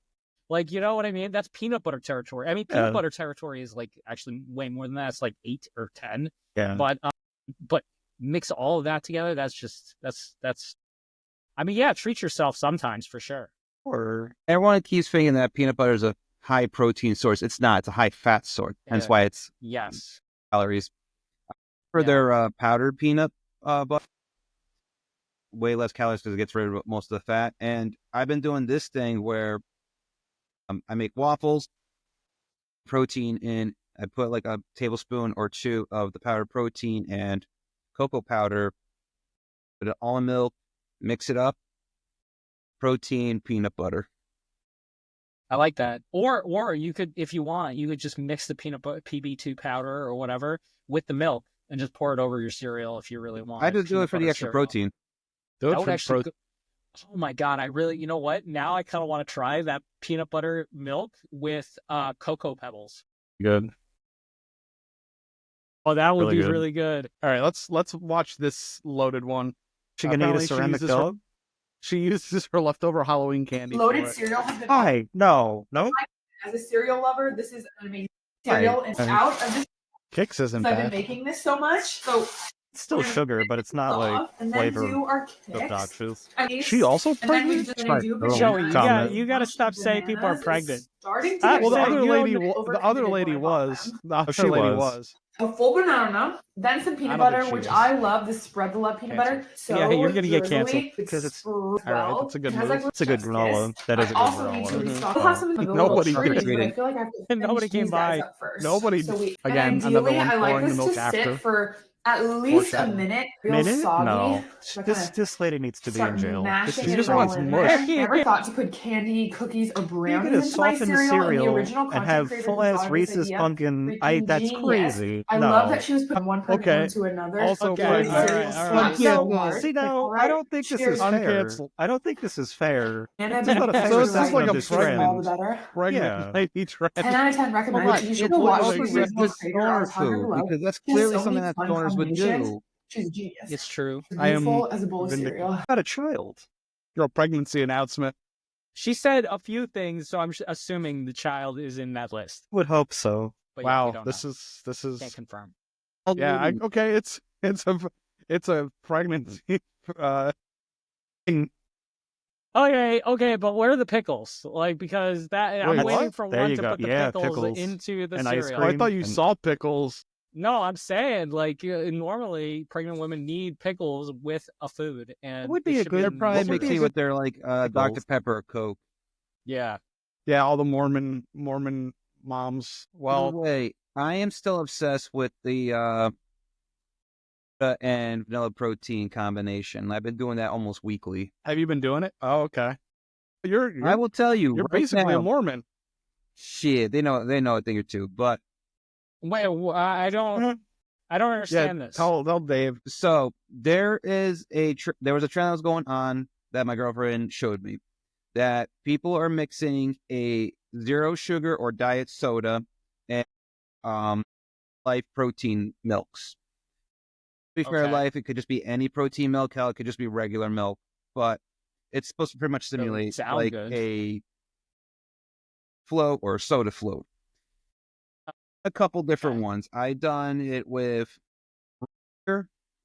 Like, you know what I mean? That's peanut butter territory. I mean, peanut Yeah. butter territory is like actually way more than that. It's like 8 or 10. yeah, But mix all of that together, that's I mean, yeah, treat yourself sometimes for sure. or Everyone keeps thinking that peanut butter is a high protein source. It's not. It's a high fat source. Hence Yeah. why it's Yes. calories. For Yeah. their powdered peanut butter, way less calories because it gets rid of most of the fat. And I've been doing this thing where I make waffles, protein in. I put like a tablespoon or 2 of the powdered protein and cocoa powder, put it all in milk, mix it up, protein, peanut butter. I like that. Or you could, if you want, you could just mix the peanut butter PB2 powder or whatever with the milk and just pour it over your cereal if you really want. I just do peanut it for the butter extra cereal. protein. Do That it would for actually protein. Oh my god, I really, you know what? Now I kind of want to try that peanut butter milk with cocoa pebbles. good. Oh, that would Really be good. really good. All right, let's watch this loaded one. She gonna eat Apparently a she ceramic uses her- dog? She uses her leftover Halloween candy Loaded for it. cereal has been Hi. No. as a cereal lover. This is an amazing Hi. cereal, and out of this Kix isn't since I've been bad. making this so much. So It's still sugar, but it's not like off, and then flavor do our kicks. obnoxious. She also And then we pregnant? just gonna do Right. Joey, Comment. you gotta stop saying people are pregnant. Starting to Ah, get Well, the Yeah, other you lady, don't- the other lady was. The other she lady was. was. a full banana, then some I peanut don't think butter, she which was. I love. This spread the love peanut butter. So Yeah, you're gonna get drizzly, canceled. Because it's- all right, that's a good move. It's a good granola. That is a good also need to granola. restock. We'll have some of the Nobody little trees, did. but I feel like I have to finish Nobody came these guys by. up first. Nobody- So we, Again, and another ideally, one I like pouring the this milk to after. sit for at least a Foreshadowing. minute. Real Minute? soggy. No. So I This lady needs to be start in jail. mashing She it just all wants in mush. there. Never thought to put candy, cookies, or You're brownies gonna into my soften the cereal. And the cereal original and content have creator full who ass thought of this Reese's idea, pumpkin. freaking That's genius. crazy. I no. love that she was putting one pregnant Okay. into another. Also Okay, Doing pregnant. cereal all so right. much so Yeah, hard. See, no, Like, I don't think this is cheers. fair. Uncancel. I don't think this is fair. And It's I've not a been fair So it's just like section a of this pregnant- all the trend. better. Pregnant Yeah. lady trend. 10 out of 10 recommend. Come on, You should it go watch also the says original good creator stoner of Hunger food Below. because that's She has clearly so something many that fun stoners would combinations. do. She's a genius. It's true. She's I am beautiful as a bowl of vindicated. cereal. Got a child. Your pregnancy announcement. She said a few things, so I'm assuming the child is in that list. Would hope so. But yeah, we Wow, don't this know. is Can't confirm. yeah. Okay, it's a pregnancy. Okay, but where are the pickles? Like, because that I'm Wait, waiting what? for There one you to go. put the Yeah, pickles pickles into the and ice cereal. Oh, I cream. thought you And- saw pickles. No, I'm saying like normally pregnant women need pickles with a food, and It would be it a should good- They're probably What would be mixing a with their like Dr. pickles? Pepper or Coke. Yeah. Yeah, all the Mormon moms. Well, Wait, I am still obsessed with the and vanilla protein combination. I've been doing that almost weekly. have you been doing it? Oh, okay. You're I will tell you, you're right basically now, a Mormon. shit. They know a thing or two. But Wait, I don't understand this. Tell Dave. so there is there was a trend that was going on that my girlfriend showed me that people are mixing a zero sugar or diet soda and life protein milks. To be fair, Okay. life, it could just be any protein milk. Hell, it could just be regular milk, but it's supposed to pretty much Doesn't simulate sound like good. a float or a soda float. A couple different Okay. ones. I've done it with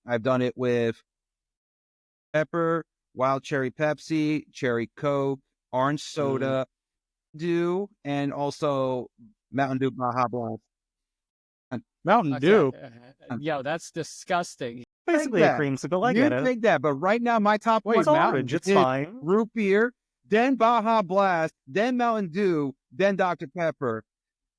I've done it with pepper, wild cherry Pepsi, cherry Coke, orange soda, Dew, and also Mountain Dew Baja Blast. Mountain Okay. Dew. Yo, that's disgusting. Basically that. a creamsicle. I You get it. think that, but right now my top Wait, It's one orange. It's is fine. root beer, then Baja Blast, then Mountain Dew, then Dr. Pepper.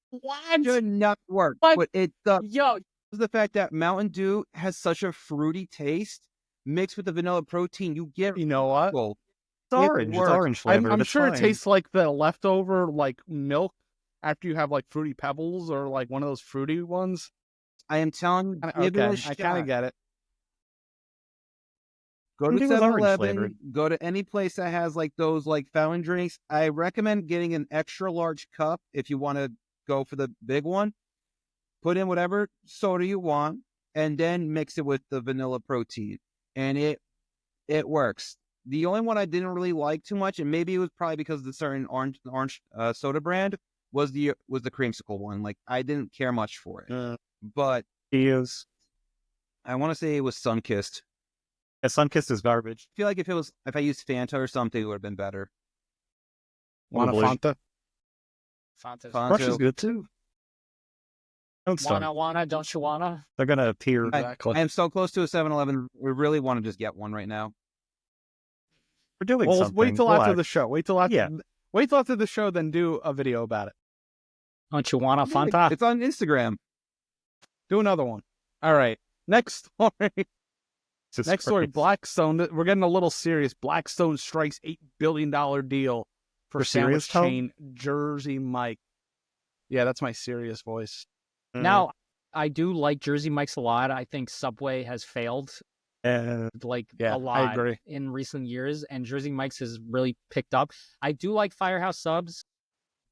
What? Should not work, What? but it does. Yo, The fact that Mountain Dew has such a fruity taste mixed with the vanilla protein, you get You know what? well, It's orange. It's works. orange flavored. I'm It's sure it fine. tastes like the leftover like milk after you have like fruity pebbles or like one of those fruity ones. I am telling you, give it Okay, a I shot. kind of get it. Go to Mountain Dew is orange 7-Eleven, flavored. go to any place that has like those like fountain drinks. I recommend getting an extra large cup if you want to go for the big one. Put in whatever soda you want and then mix it with the vanilla protein. And it works. The only one I didn't really like too much, and maybe it was probably because of the certain orange soda brand, was the creamsicle one. Like I didn't care much for it. But He is. I want to say it was Sunkissed. Yeah, Sunkissed is garbage. I feel like if I used Fanta or something, it would have been better. Want a Probably. Fanta? Fanta's Fanta. Crush is good too. Don't start. don't you wanna? They're gonna appear. Exactly. I am so close to a 7-Eleven. We really want to just get one right now. We're doing Well, something. wait till after Relax. the show. Wait till after. Yeah. Wait till after the show, then do a video about it. Don't you wanna Fanta? It's on Instagram. Do another one. All right. Next story. Jesus Next story. Christ. Blackstone. We're getting a little serious. Blackstone strikes $8 billion deal for For sandwich serious tone? chain Jersey Mike. Yeah, that's my serious voice. Now, I do like Jersey Mike's a lot. I think Subway has failed like Yeah, a lot I agree. in recent years, and Jersey Mike's has really picked up. I do like Firehouse subs,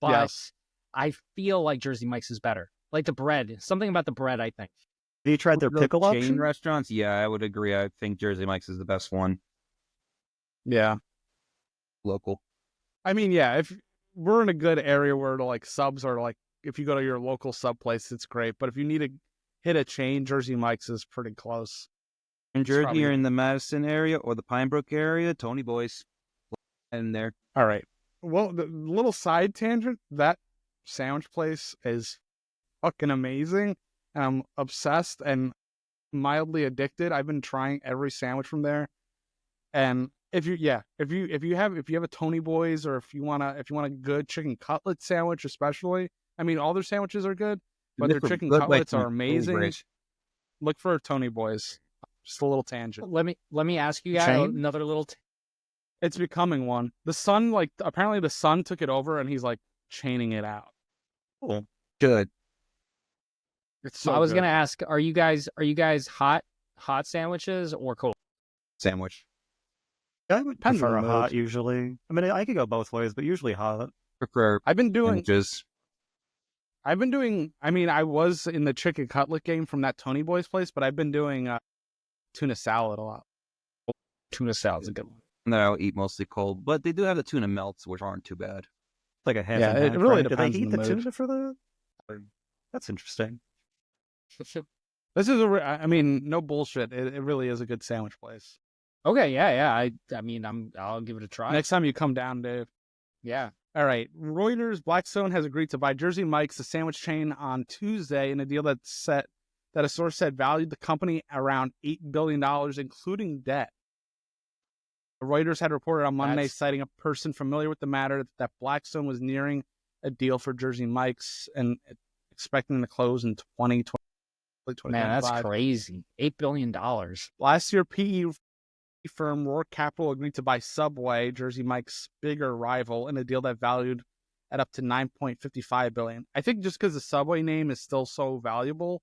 but Yes. I feel like Jersey Mike's is better. Like the bread, something about the bread, I think. Have you tried their The pickle chain option? restaurants? Yeah, I would agree. I think Jersey Mike's is the best one. Yeah. Local. I mean, yeah, if we're in a good area where like subs are like, if you go to your local sub place, it's great. But if you need to hit a chain, Jersey Mike's is pretty close. In Jersey probably- or in the Madison area or the Pine Brook area, Tony Boy's in there. All right. Well, the little side tangent, that sandwich place is fucking amazing. And I'm obsessed and mildly addicted. I've been trying every sandwich from there. And if you have a Tony Boy's, or if you want a good chicken cutlet sandwich, especially, I mean, all their sandwiches are good, but their chicken cutlets are amazing. Look for Tony Boy's. Just a little tangent. Let me ask you guys Chain? another little. It's becoming one. The son, like, apparently the son took it over and he's like chaining it out. Cool. Good. It's So so I was good. gonna ask, are you guys hot sandwiches or cold? Sandwich. I would Depends on prefer a the hot mood. usually. I mean, I could go both ways, but usually hot. Prefer I've been doing. sandwiches. I mean, I was in the chicken cutlet game from that Tony Boy's place, but I've been doing tuna salad a lot. Tuna salad's a good one. And I'll eat mostly cold, but they do have the tuna melts, which aren't too bad. Like a half Yeah, and it half, really right? Do they depends on heat the the mood. tuna for that? That's interesting. This is I mean, no bullshit. It really is a good sandwich place. Okay, yeah. I mean, I'll give it a try. Next time you come down, Dave. Yeah. All right. Reuters, Blackstone has agreed to buy Jersey Mike's, a sandwich chain, on Tuesday in a deal that a source said valued the company around $8 billion, including debt. Reuters had reported on Monday, That's- citing a person familiar with the matter, that Blackstone was nearing a deal for Jersey Mike's and expecting to close in 2020. Man, that's crazy. $8 billion. Last year, PE firm Roar Capital agreed to buy Subway, Jersey Mike's bigger rival, in a deal that valued at up to $9.55 billion. I think just because the Subway name is still so valuable,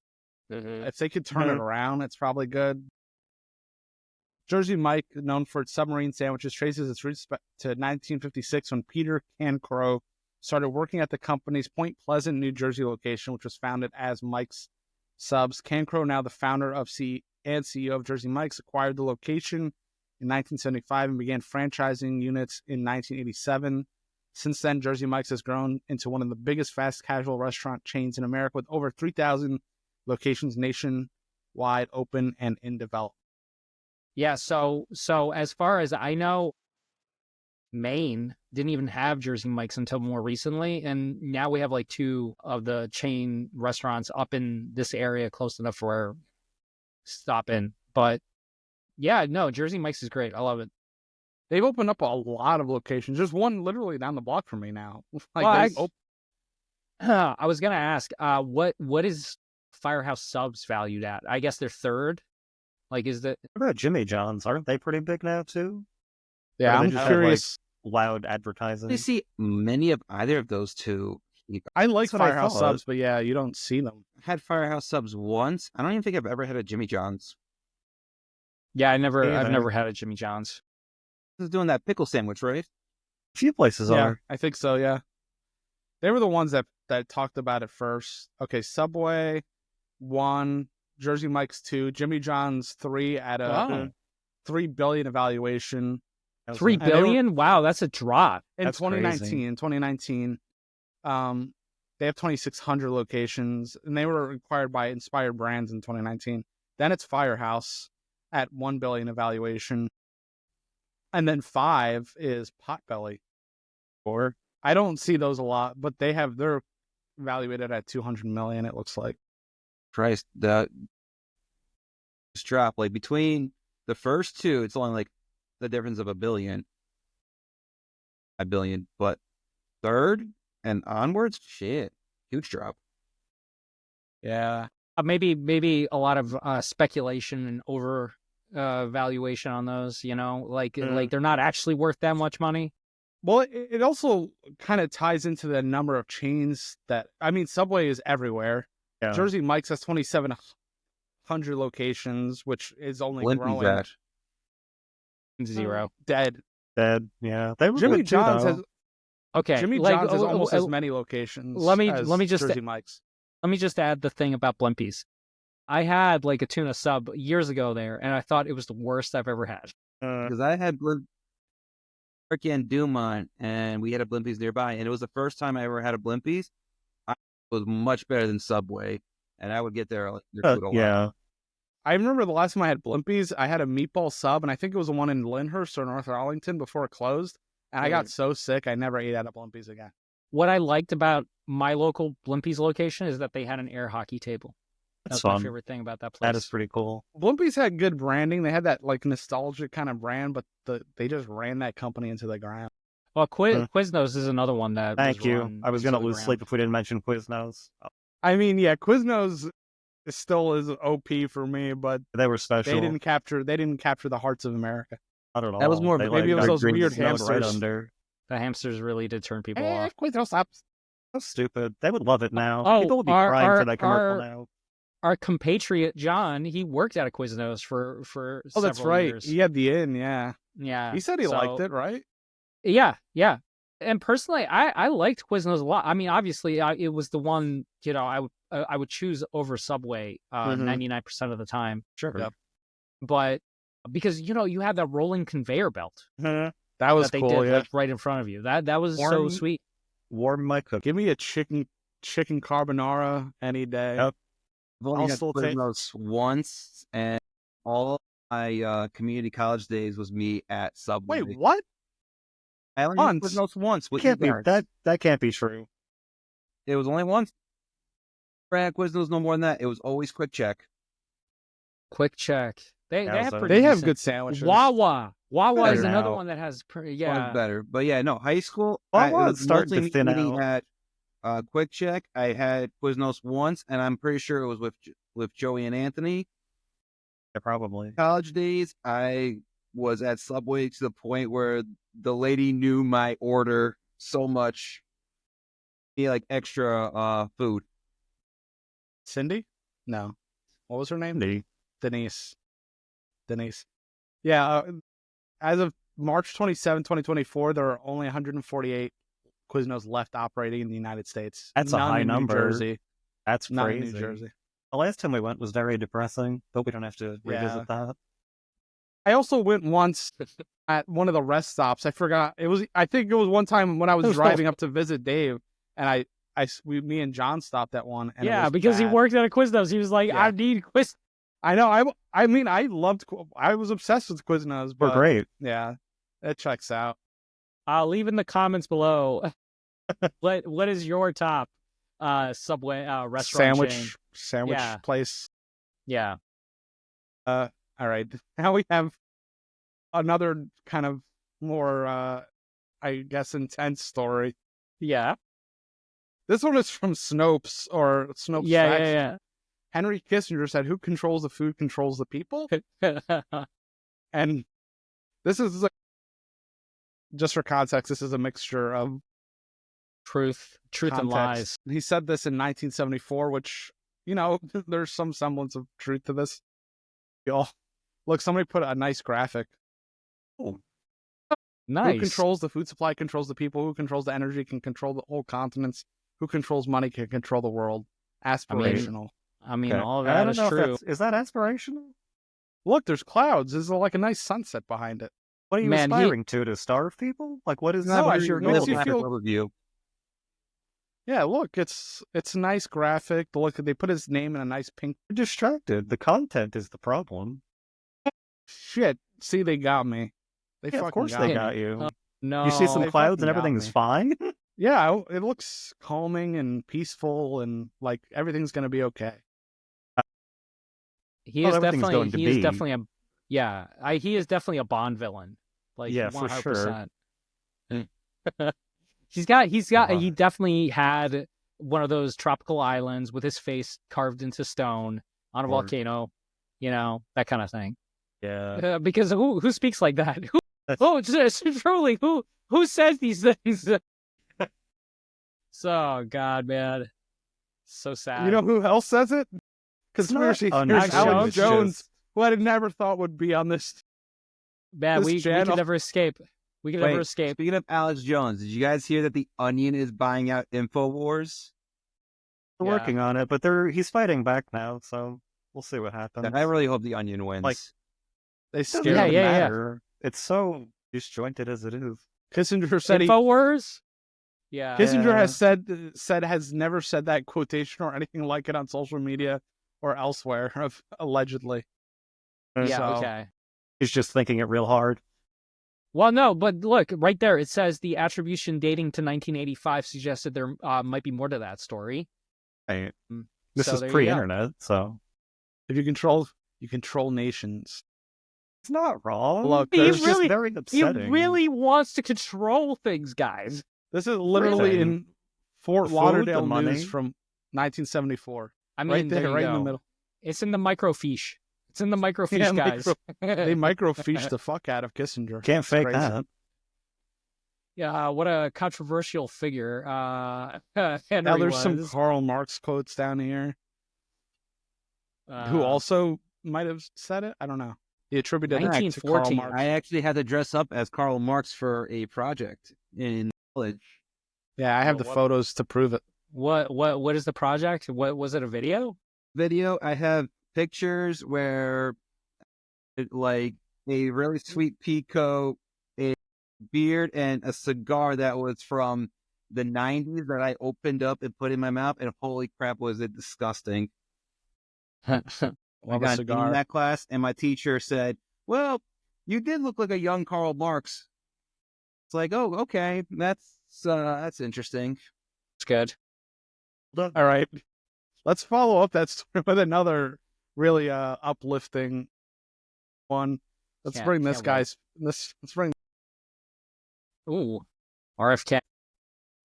if they could turn it around, it's probably good. Jersey Mike, known for its submarine sandwiches, traces its roots to 1956 when Peter Cancro started working at the company's Point Pleasant, New Jersey location, which was founded as Mike's Subs. Cancro, now the founder and CEO of Jersey Mike's, acquired the location in 1975 and began franchising units in 1987. Since then, Jersey Mike's has grown into one of the biggest fast casual restaurant chains in America, with over 3,000 locations nationwide, open and in development. Yeah, so as far as I know, Maine didn't even have Jersey Mike's until more recently, and now we have like two of the chain restaurants up in this area close enough for stop in. But yeah, no, Jersey Mike's is great. I love it. They've opened up a lot of locations. There's one literally down the block from me now. Well, I was gonna ask, what is Firehouse Subs valued at? I guess they're third. Like, is that What about Jimmy John's? Aren't they pretty big now too? Yeah, Or they I'm just have, curious. Loud advertising. I see many of either of those two. I like That's what I Firehouse thought. Subs, but yeah, you don't see them. I had Firehouse Subs once. I don't even think I've ever had a Jimmy John's. yeah? I've Yeah, never had a Jimmy John's. This is doing that pickle sandwich, right? A few places Yeah, are. I think so. Yeah, they were the ones that talked about it first. Okay, Subway 1, Jersey Mike's 2, Jimmy John's 3 at a $3 billion evaluation. $3 they were- billion? Wow, that's a drop. In That's 2019, crazy. in 2019, they have 2,600 locations, and they were acquired by Inspired Brands in 2019. Then it's Firehouse at $1 billion evaluation, and then 5 is Potbelly. Or I don't see those a lot, but they're evaluated at 200 million. It looks like. Christ, that just drop like between the first two, it's only like the difference of a billion, but third and onwards, shit, huge drop. Yeah, Maybe a lot of speculation and over valuation on those. Like they're not actually worth that much money. well, it also kind of ties into the number of chains that Subway is everywhere. yeah. Jersey Mike's has 2,700 locations, which is only Blimpy's growing. at. Zero. Dead. Yeah. They were Jimmy good too, John's though. has Okay. Jimmy like, John's has almost as let many locations. let me as just- Jersey Mike's. me just add the thing about Blimpies. I had like a tuna sub years ago there, and I thought it was the worst I've ever had. Because I had Turkey and Dumont, and we had a Blimpies nearby, and it was the first time I ever had a Blimpies. It was much better than Subway, and I would get their food a lot. Yeah. I remember the last time I had Blimpies, I had a meatball sub, and I think it was the one in Lyndhurst or North Arlington before it closed. And I got so sick, I never ate at a Blimpies again. What I liked about my local Blimpies location is that they had an air hockey table. That's That's my fun. favorite thing about that place. That is pretty cool. Blimpies had good branding. They had that like nostalgic kind of brand, but they just ran that company into the ground. Well, Hmm. Quiznos is another one that. Thank was you. run I was into going to the lose ground. sleep if we didn't mention Quiznos. I mean, yeah, Quiznos still is OP for me, but They were special. they didn't capture the hearts of America. Not at all. That was more- They, maybe it was got those green weird snowed right hamsters. under. The hamsters really did turn people off. Quiznos subs. That's stupid. They would love it now. Oh, People would be our- crying our- for that commercial our- now. Our compatriot John, he worked at a Quiznos for Oh, that's several right. years. He had the inn, yeah. Yeah, He said he liked it, right? Yeah. And personally, I liked Quiznos a lot. I mean, obviously, it was the one I would choose over Subway 99% of the time. Sure. Yep. But because you had that rolling conveyor belt That was that they cool, did yeah. like, right in front of you. That was so Warm- sweet. Warm my cookie. Give me a chicken carbonara any day. Yep. I've only I'll had still take- Quiznos once, and all of my community college days was me at Subway. Wait, what? I only had once? Quiznos once. With Can't you be guys. that can't be true. It was only once. I had Quiznos no more than that. It was always Quick Check. Quick check. They Yeah, have so- pretty They have decent- good sandwiches. Wawa is Better another now. one that has pretty One's yeah. better. But yeah, no, high school. Well, it it's was starting mostly to thin eating out. at Quick Check. I had Quiznos once, and I'm pretty sure it was with Joey and Anthony. Yeah, probably. College days, I was at Subway to the point where the lady knew my order so much. Like extra food. Cindy? No. What was her name? Indeed. Denise. Yeah, as of March 27, 2024, there are only 148 Quiznos left operating in the United States. That's a None high in number. New Jersey. That's Not in crazy. New Jersey. The last time we went was very depressing, but we don't have to revisit that. I also went once at one of the rest stops. I forgot. I think it was one time when I was driving up to visit Dave, and me and John stopped at one. And it Yeah, was because he bad. worked at a Quiznos. He was like, Yeah. I need Quiz. I know. I mean, I was obsessed with Quiznos, We're but great. yeah, it checks out. Leave in the comments below. What is your top Subway restaurant chain? Sandwich Yeah. place. Yeah. All right. Now we have another kind of more, I guess, intense story. Yeah. This one is from Snopes or Snopes. Yeah. Facts. Yeah. Henry Kissinger said, "Who controls the food controls the people." Yeah. And this is just for context. This is a mixture of Truth and context. lies. He said this in 1974, which, there's some semblance of truth to this. Look, somebody put a nice graphic. Nice. Who controls the food supply controls the people. Who controls the energy can control the whole continents. Who controls money can control the world. Aspirational. I mean, Okay. all of I that don't is know if true. is that aspirational? Look, there's clouds. There's like a nice sunset behind it. What are you Man, aspiring to starve people? Like, what is No, what I is your makes goal? you Graphic feel- overview. Yeah, look, it's a nice graphic. Look, they put his name in a nice pink. You're distracted. The content is the problem. Shit. See, they got me. They Yeah, fucking of course got they me. got you. No. You see some they clouds fucking and got everything's me. fine. Yeah, it looks calming and peaceful, and like everything's gonna be okay. He Well, is everything's definitely. going to He is be. definitely a. Yeah. He is definitely a Bond villain. Like Yeah, for 100%. sure. He Uh-huh. definitely had one of those tropical islands with his face carved into stone on a Or- volcano, that kind of thing. Yeah. Because who speaks like that? That's- Truly, who says these things? So, God, man. So sad. You know who else says it? Conspiracy not theorist untrue. Alex It's Jones, who I never thought would be on this. man, this we channel- can never escape. We can Wait, never escape. Speaking of Alex Jones, did you guys hear that the Onion is buying out InfoWars? We're Yeah. working on it, but he's fighting back now, so We'll see what happens. I really hope the Onion wins. Like, They It doesn't scared even him. matter. It's so disjointed as it is. Kissinger said InfoWars? Yeah. Kissinger Yeah. has never said that quotation or anything like it on social media or elsewhere, allegedly. Yeah, So- okay. He's just thinking it real hard. Well, no, but look, right there, it says the attribution dating to 1985 suggested there might be more to that story. Right. This So is there you go. pre-internet, so If you control nations. it's not wrong. Look, He there's It's really- just very He upsetting. really wants to control things, guys. This is literally Everything. in Fort The food, Lauderdale the money. News from 1974. I mean, Right there, you right in the go. middle. It's in the microfiche. It's in the microfiche, Yeah, guys. They microfiche the fuck out of Kissinger. Can't It's fake crazy. that. Yeah, what a controversial figure. Henry Now there's some was. Karl Marx quotes down here. Who also might have said it? I don't know. He attributed that to Karl 1914. Marx. I actually had to dress up as Karl Marx for a project in college. Yeah, I have the What- photos to prove it. What is the project? What was it? A video? Video, I have pictures where, like, a really sweet peacoat, a beard, and a cigar that was from the 90s that I opened up and put in my mouth, and holy crap, was it disgusting. I Love a got in cigar. that class, and my teacher said, "Well, you did look like a young Karl Marx." It's like, oh, okay, that's interesting. It's good. All right. Let's follow up that story with another really uplifting one. Let's Can't- bring this can't wait. guy's let's bring Ooh, RFK.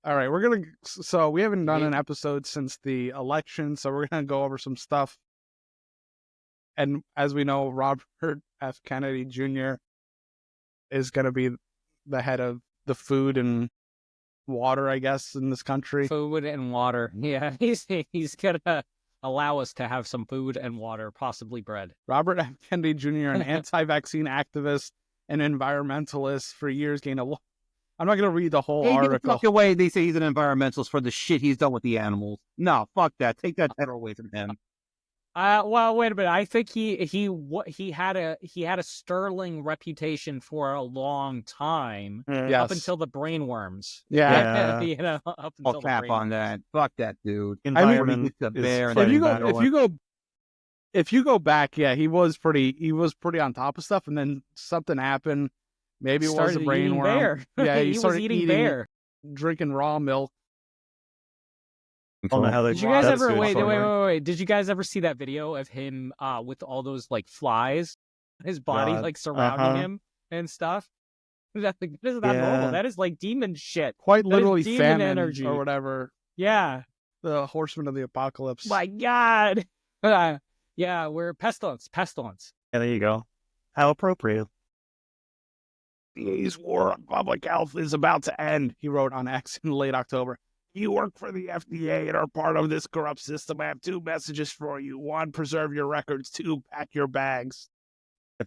All right, so we haven't done Yeah. an episode since the election, so we're going to go over some stuff. And as we know, Robert F. Kennedy Jr. is going to be the head of the food and water, I guess, in this country. Food and water. Yeah, he's gonna allow us to have some food and water, possibly bread. Robert F. Kennedy Jr., an anti-vaccine activist and environmentalist for years, gained a I'm not going to read the whole Hey, get the article. fuck away. They say he's an environmentalist for the shit he's done with the animals. No, fuck that. Take that title away from him. Well, wait a minute. I think he had a sterling reputation for a long time, Yes. up until the brainworms. Yeah. Yeah. You know, up I'll until the cap on brainworms. that. Fuck that dude. Environment he's a is bear and If fighting you go, battle if you go back, yeah, he was pretty on top of stuff, and then something happened. Maybe it was Started a brain eating worm. bear. Yeah, he was started eating bear. drinking raw milk. I don't know how they Did you guys that's ever good wait? for him. Did you guys ever see that video of him with all those like flies, his body God. like surrounding Uh-huh. him and stuff? That is not Yeah. normal. That is like demon shit. Quite That is literally demon famine energy. or whatever. Yeah. The horsemen of the apocalypse. My God. Yeah, we're pestilence. Yeah, there you go. How appropriate. FDA's war on public health is about to end, he wrote on X in late October. You work for the FDA and are part of this corrupt system. I have two messages for you. One, preserve your records. Two, pack your bags.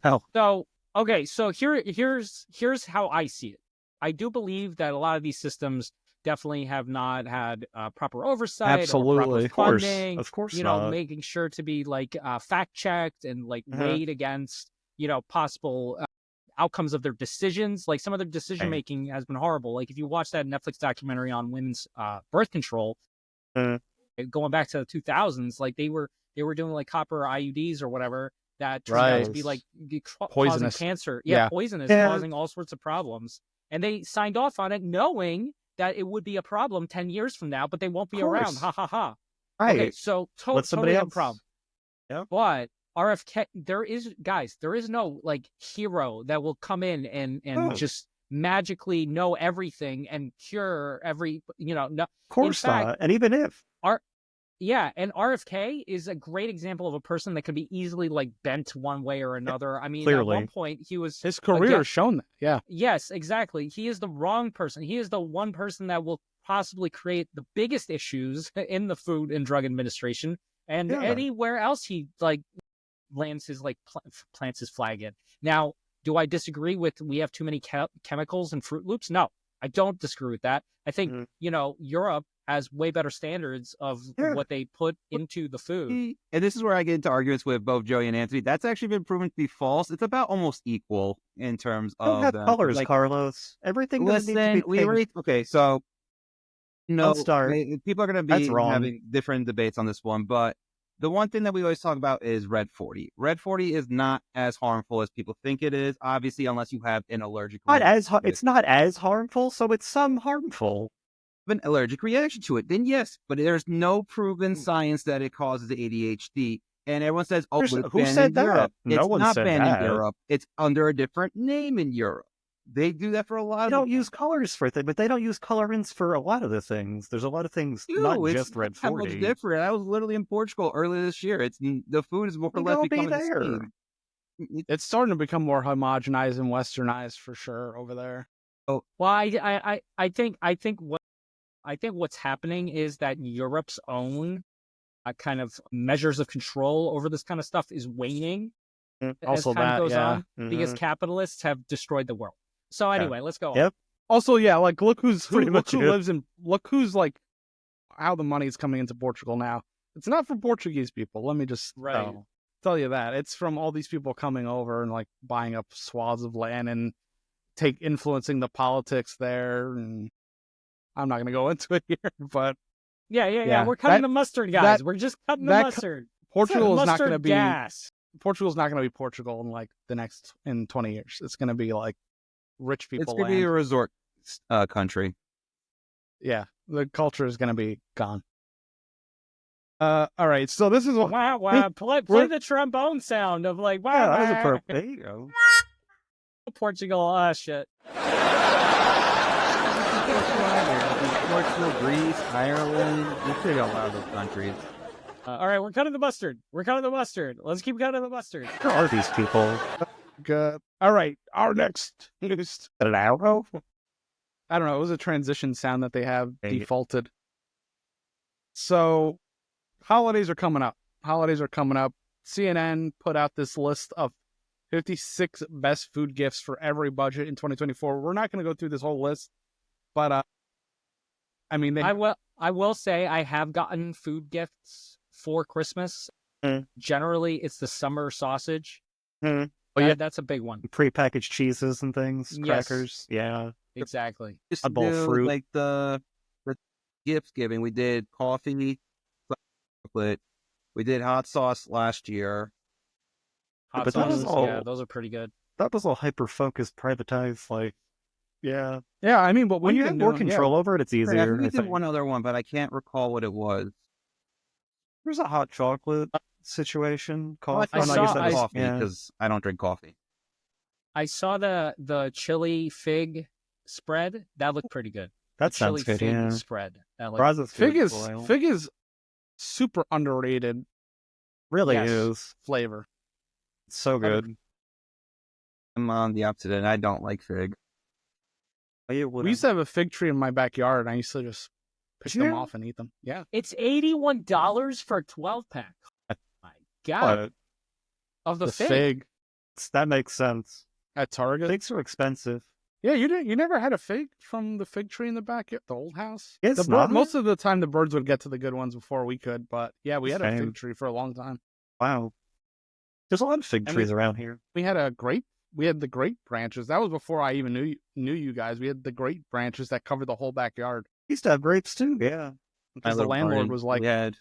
Hell, So okay, so here's how I see it. I do believe that a lot of these systems definitely have not had proper oversight, Absolutely. or Of proper course. funding. Of course You know, not. making sure to be like fact checked and like Mhm. weighed against possible outcomes of their decisions. Like some of their decision making has been horrible. Like if you watch that Netflix documentary on women's birth control, going back to the 2000s, like they were doing like copper IUDs or whatever that turned out to be like causing Poisonous. cancer. Yeah. Poisonous, Yeah. causing all sorts of problems. And they signed off on it knowing that it would be a problem 10 years from now, but they won't be Of around. course. Ha ha ha. right. Okay, so Let somebody totally no else. problem. Yeah. But RFK, there is no like hero that will come in and No. just magically know everything and cure every, no. Of course fact, not. And even if. Yeah, and RFK is a great example of a person that can be easily like bent one way or another. I mean, at Clearly. one point he was His career again- has shown that. Yeah. Yes, exactly. He is the wrong person. He is the one person that will possibly create the biggest issues in the Food and Drug Administration and Yeah. anywhere else he like lands his like plants his flag in. Now, do I disagree with we have too many chemicals in Fruit Loops? No, I don't disagree with that. I think Mhm. Europe has way better standards of what they put into the food. And this is where I get into arguments with both Joey and Anthony. That's actually been proven to be false. It's about almost equal in terms Don't of have colors, Carlos. Everything doesn't need to Listen, be we pink. already okay. So no, start. people are going to That's be wrong. having different debates on this one, but the one thing that we always talk about is Red 40. Red 40 is not as harmful as people think it is, obviously, unless you have an allergic reaction. It's not as harmful, so it's some harmful. An allergic reaction to it, then yes, but there's no proven science that it causes ADHD. And everyone says, "Oh, but it's Who banned said in that? Europe." No it's one not said banned that. in Europe. It's under a different name in Europe. They do that for a lot They of. don't use colors for things, but they don't use colorants for a lot of the things. There's a lot of things, not It's just Red not 40. much different. I was literally in Portugal earlier this year. It's the food is more or We less gonna be becoming the there. same. It's starting to become more homogenized and westernized for sure over there. Well, I think what's happening is that Europe's own kind of measures of control over this kind of stuff is waning Also as time that, goes yeah. on because capitalists have destroyed the world. So anyway, let's go on. Yep. Also, yeah, like look who Pretty much it. lives in, look who's like how the money's coming into Portugal now. It's not from Portuguese people. Let me just tell you that. It's from all these people coming over and like buying up swaths of land and influencing the politics there. And I'm not going to go into it here, but yeah. We're cutting the mustard, guys. We're just cutting the mustard. Portugal is not going to be gas. Portugal's not going to be Portugal in like in 20 years. It's going to be like rich people. It's going to be a resort country. Yeah, the culture is going to be gone. All right, so this is what wow. Play the trombone sound of like wow. Yeah, that was appropriate. There you go. Portugal, shit. Portugal, Greece, Ireland. We could go a lot of those countries. All right, we're cutting the mustard. Let's keep cutting the mustard. Who are these people? Good. All right, our next news. An arrow? I don't know. It was a transition sound that they have Dang it. defaulted. So, holidays are coming up. CNN put out this list of 56 best food gifts for every budget in 2024. We're not going to go through this whole list, but I mean, I will say I have gotten food gifts for Christmas. Generally, it's the summer sausage. Oh yeah, that's a big one. Prepackaged cheeses and things, Yes. crackers. Yeah. Exactly. Just A bowl of fruit. like the gift giving. We did coffee, chocolate. We did hot sauce last year. Hot But that was sauces, all- yeah, those are pretty good. That was all hyper-focused, privatized, like, yeah. yeah. I mean, but When you have more control over it, it's I easier. think we I did think. one other one, but I can't recall what it was. There's a hot chocolate situation. Oh, I Coffee. thought saw- you said I- coffee yeah. because I don't drink coffee. I saw the chili fig spread. That looked pretty good. That The sounds chili good, fig yeah. spread. That looked Brazos Fig food is oil. fig is super underrated Really Yes. is. flavor. It's so good. I'm on the opposite end. I don't like fig. We We used to have a fig tree in my backyard, and I used to just pick them Yeah. off and eat them. Yeah, It's $81 for a 12-pack. Oh my God. Of the the fig. fig That makes sense. at Target. Figs are expensive. Yeah, you never had a fig from the fig tree in the backyard, the old house. It's Most not. of the time, the birds would get to the good ones before we could. But yeah, we had a Same. fig tree for a long time. Wow. There's a lot of fig And trees around here. We had the grape branches. That was before I even knew you guys. We had the grape branches that covered the whole backyard. We used to have grapes too, yeah. Because the landlord was like, we had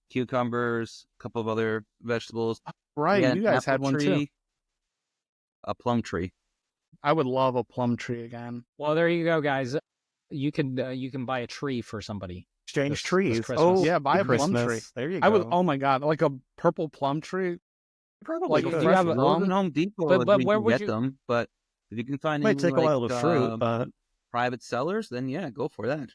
cucumbers, a couple of other vegetables. right, We had you guys an had apple one too. tree, a plum tree. I would love a plum tree again. Well, there you go, guys. You can buy a tree for somebody. Exchange This trees. Christmas. Oh, Yeah, buy a plum Christmas. tree. There you go. I would. Oh my god, like a purple plum tree. Probably like if could. you have a- Lowe's and Home Depot, but you where can would get you- them. But if you can find Might any, take a while like, to fruit, but private sellers, then yeah, go for that.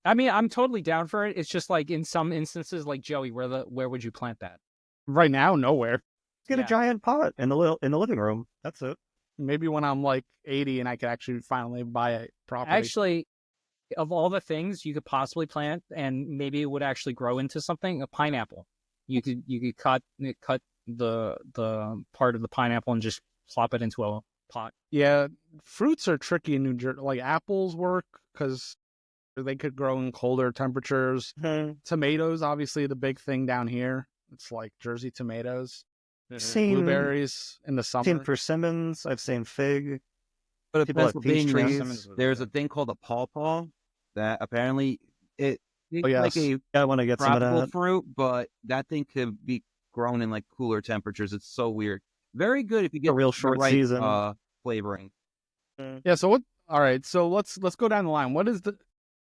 I mean, I'm totally down for it. It's just like in some instances, like Joey, where would you plant that? Right now, nowhere. get a Yeah. giant pot in the living room. That's it. Maybe when I'm like 80 and I can actually finally buy a property. Actually, of all the things you could possibly plant, and maybe it would actually grow into something, a pineapple. You could cut the part of the pineapple and just plop it into a pot. yeah, fruits are tricky in New Jersey. Like apples work because They could grow in colder temperatures. Tomatoes, obviously, the big thing down here. It's like Jersey tomatoes. Seen Blueberries in the seen summer. persimmons. I've seen fig. But in People have peach Pennsylvania, trees. there's a thing called a pawpaw that apparently it's Oh, yes. like a I want to get some of tropical that. fruit, but that thing could be grown in like cooler temperatures. It's so weird. Very good if you get real the short right season. flavoring. Yeah. So what? All right. So let's go down the line. What is the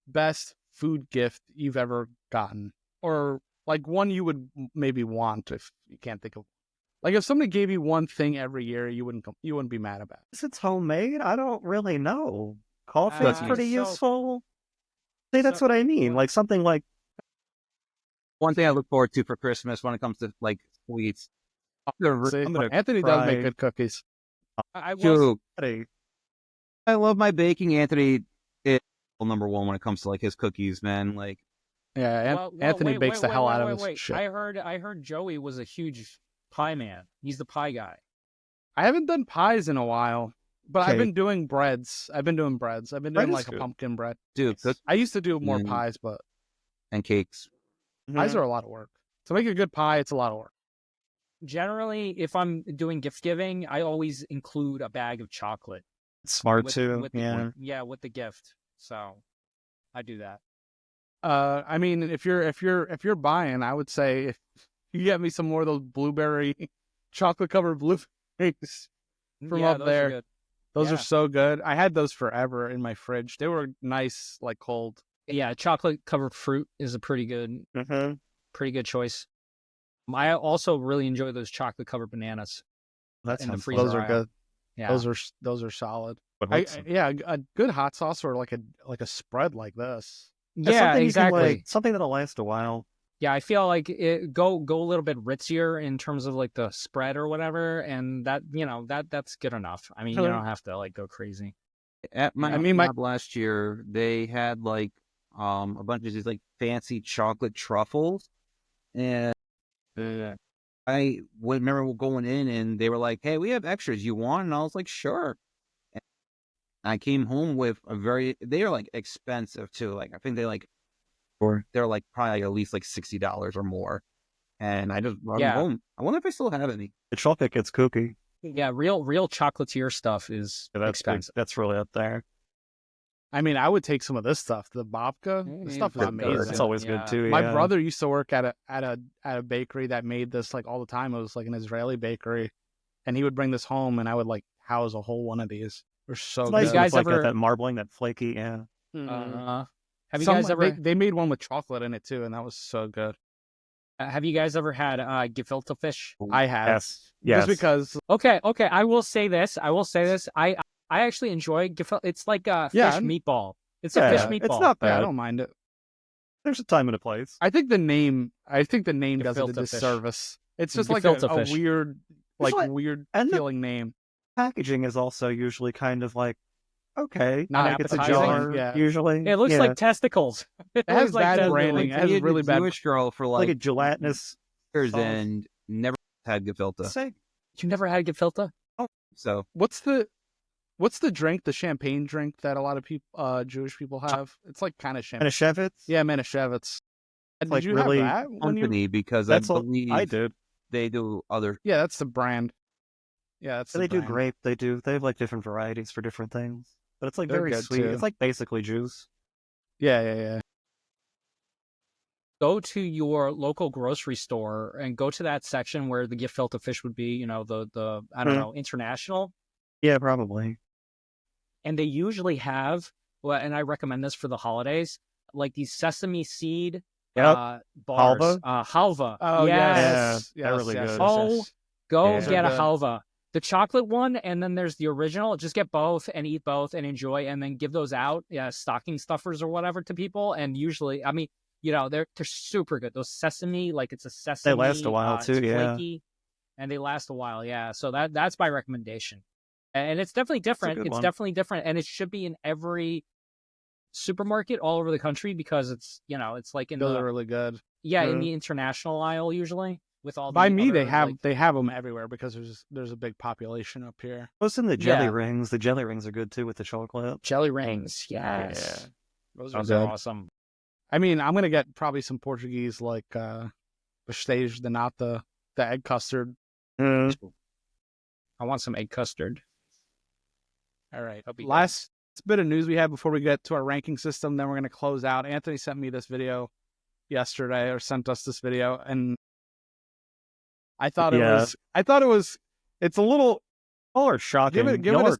best food gift you've ever gotten, or like one you would maybe want if you can't think of? Like if somebody gave you one thing every year, you wouldn't be mad about it. If it's homemade, I don't really know. Coffee is Uh, pretty so- useful. See, that's so- what I mean. Like something like One thing I look forward to for Christmas when it comes to like sweets. See, I'm gonna Anthony does make try- good cookies. I will. Dude, hey, I love my baking. Anthony is number one when it comes to like his cookies, man. Like Yeah, Anthony wait, bakes the hell out of his wait. shit. I heard Joey was a huge pie man. He's the pie guy. I haven't done pies in a while, but I've Okay. been doing breads. I've been doing Bread like is a good. pumpkin bread. dude, cook I used to do more Mm. pies, but and cakes. pies are a lot of work. To make a good pie, it's a lot of work. Generally, if I'm doing gift giving, I always include a bag of chocolate. smart with- too. with- Yeah. with the gift. So I do that. I mean, if you're buying, I would say if you get me some more of those blueberry, chocolate covered blueberries from Yeah, up those are there. good. Those are Yeah. so good. I had those forever in my fridge. They were nice, like cold. Yeah, chocolate covered fruit is a pretty good choice. I also really enjoy those chocolate covered bananas. That's In the helpful. freezer Those are aisle. good. Yeah. Those are solid. But Yeah, a good hot sauce or like a spread like this. Yeah, something you can, exactly. like, something that'll last a while. Yeah, I feel like go a little bit ritzier in terms of like the spread or whatever, and that's good enough. I mean, you Hello. don't have to like go crazy. At my I mean, my- job last year, they had like a bunch of these like fancy chocolate truffles, and I would remember going in and they were like, "Hey, we have extras. You want?" And I was like, "Sure." And I came home with they are like expensive too. Like I think they're like probably at least like $60 or more. And I just brought them Yeah. home. I wonder if I still have any. The chocolate gets kooky. Yeah, real chocolatier stuff is Yeah, that's expensive. That's really up there. I mean, I would take some of this stuff. The babka, this stuff is Babka, amazing. It's always Yeah. good too. My yeah. brother used to work at a bakery that made this like all the time. It was like an Israeli bakery, and he would bring this home, and I would like house a whole one of these. They're so It's good. nice You when guys it's like ever- that marbling, that flaky. Yeah. Have you guys ever They made one with chocolate in it too, and that was so good. have you guys ever had gefilte fish? I have Yes. Yes. just because. Okay. I will say this. I actually enjoy gefilte. It's like a Yeah, fish I'm- meatball. It's Yeah, a fish meatball. it's not Yeah, I bad. don't mind it. There's a time and a place. I think the name does it a Gefilte fish. disservice. It's just like a Gefilte fish. weird, It's like like- weird and the- feeling name. Packaging is also usually kind of like, okay, Not like it's a appetizing, jar. yeah. Usually, It looks yeah. like testicles. It has bad testicles. branding. It has Dated really bad. Jewish girl for like like a gelatinous. years sauce. and never had gefilte. Say, You never had gefilte? So What's the drink? The champagne drink that a lot of people, Jewish people have. It's like kind of champagne. Manischewitz? Yeah, Manischewitz. Did like you really have that when you? company because That's I all believe I did. they do other. Yeah, that's the brand. Yeah, that's. So the they do brand. grape. They have like different varieties for different things. But it's like They're very good, sweet. too. It's like basically juice. Yeah. Go to your local grocery store and go to that section where the gefilte fish would be, the I don't Mhm. know, international. Yeah, probably. And they usually have, well, and I recommend this for the holidays, like these sesame seed Yep. bars. Halva? Halva. Oh Yes. yes, they're really good. Oh, Go Yeah. get a Good. halva. The chocolate one, and then there's the original. Just get both and eat both and enjoy, and then give those out, stocking stuffers or whatever to people. And usually, I mean, they're super good. Those sesame, like it's a sesame. last a while, too, it's yeah. flaky, and they last a while. Yeah, so that's my recommendation. And it's definitely different. good It's one. definitely different, and it should be in every supermarket all over the country because it's it's like in Those the are really good. in Mhm. the international aisle usually with all. By the me, other, they have them everywhere because there's a big population up here. Most in the jelly Yeah. rings. The jelly rings are good too with the chocolate. jelly rings. Yes. Those Sounds are good. awesome. I mean, I'm gonna get probably some Portuguese like pastéis de nata, the egg custard. Mm. I want some egg custard. All right. That'll be good. Last bit of news we have before we get to our ranking system, then we're gonna close out. Anthony sent me this video yesterday, or sent us this video, and I thought it was. It's a little. Y'all are shocking. Give Y'all it are...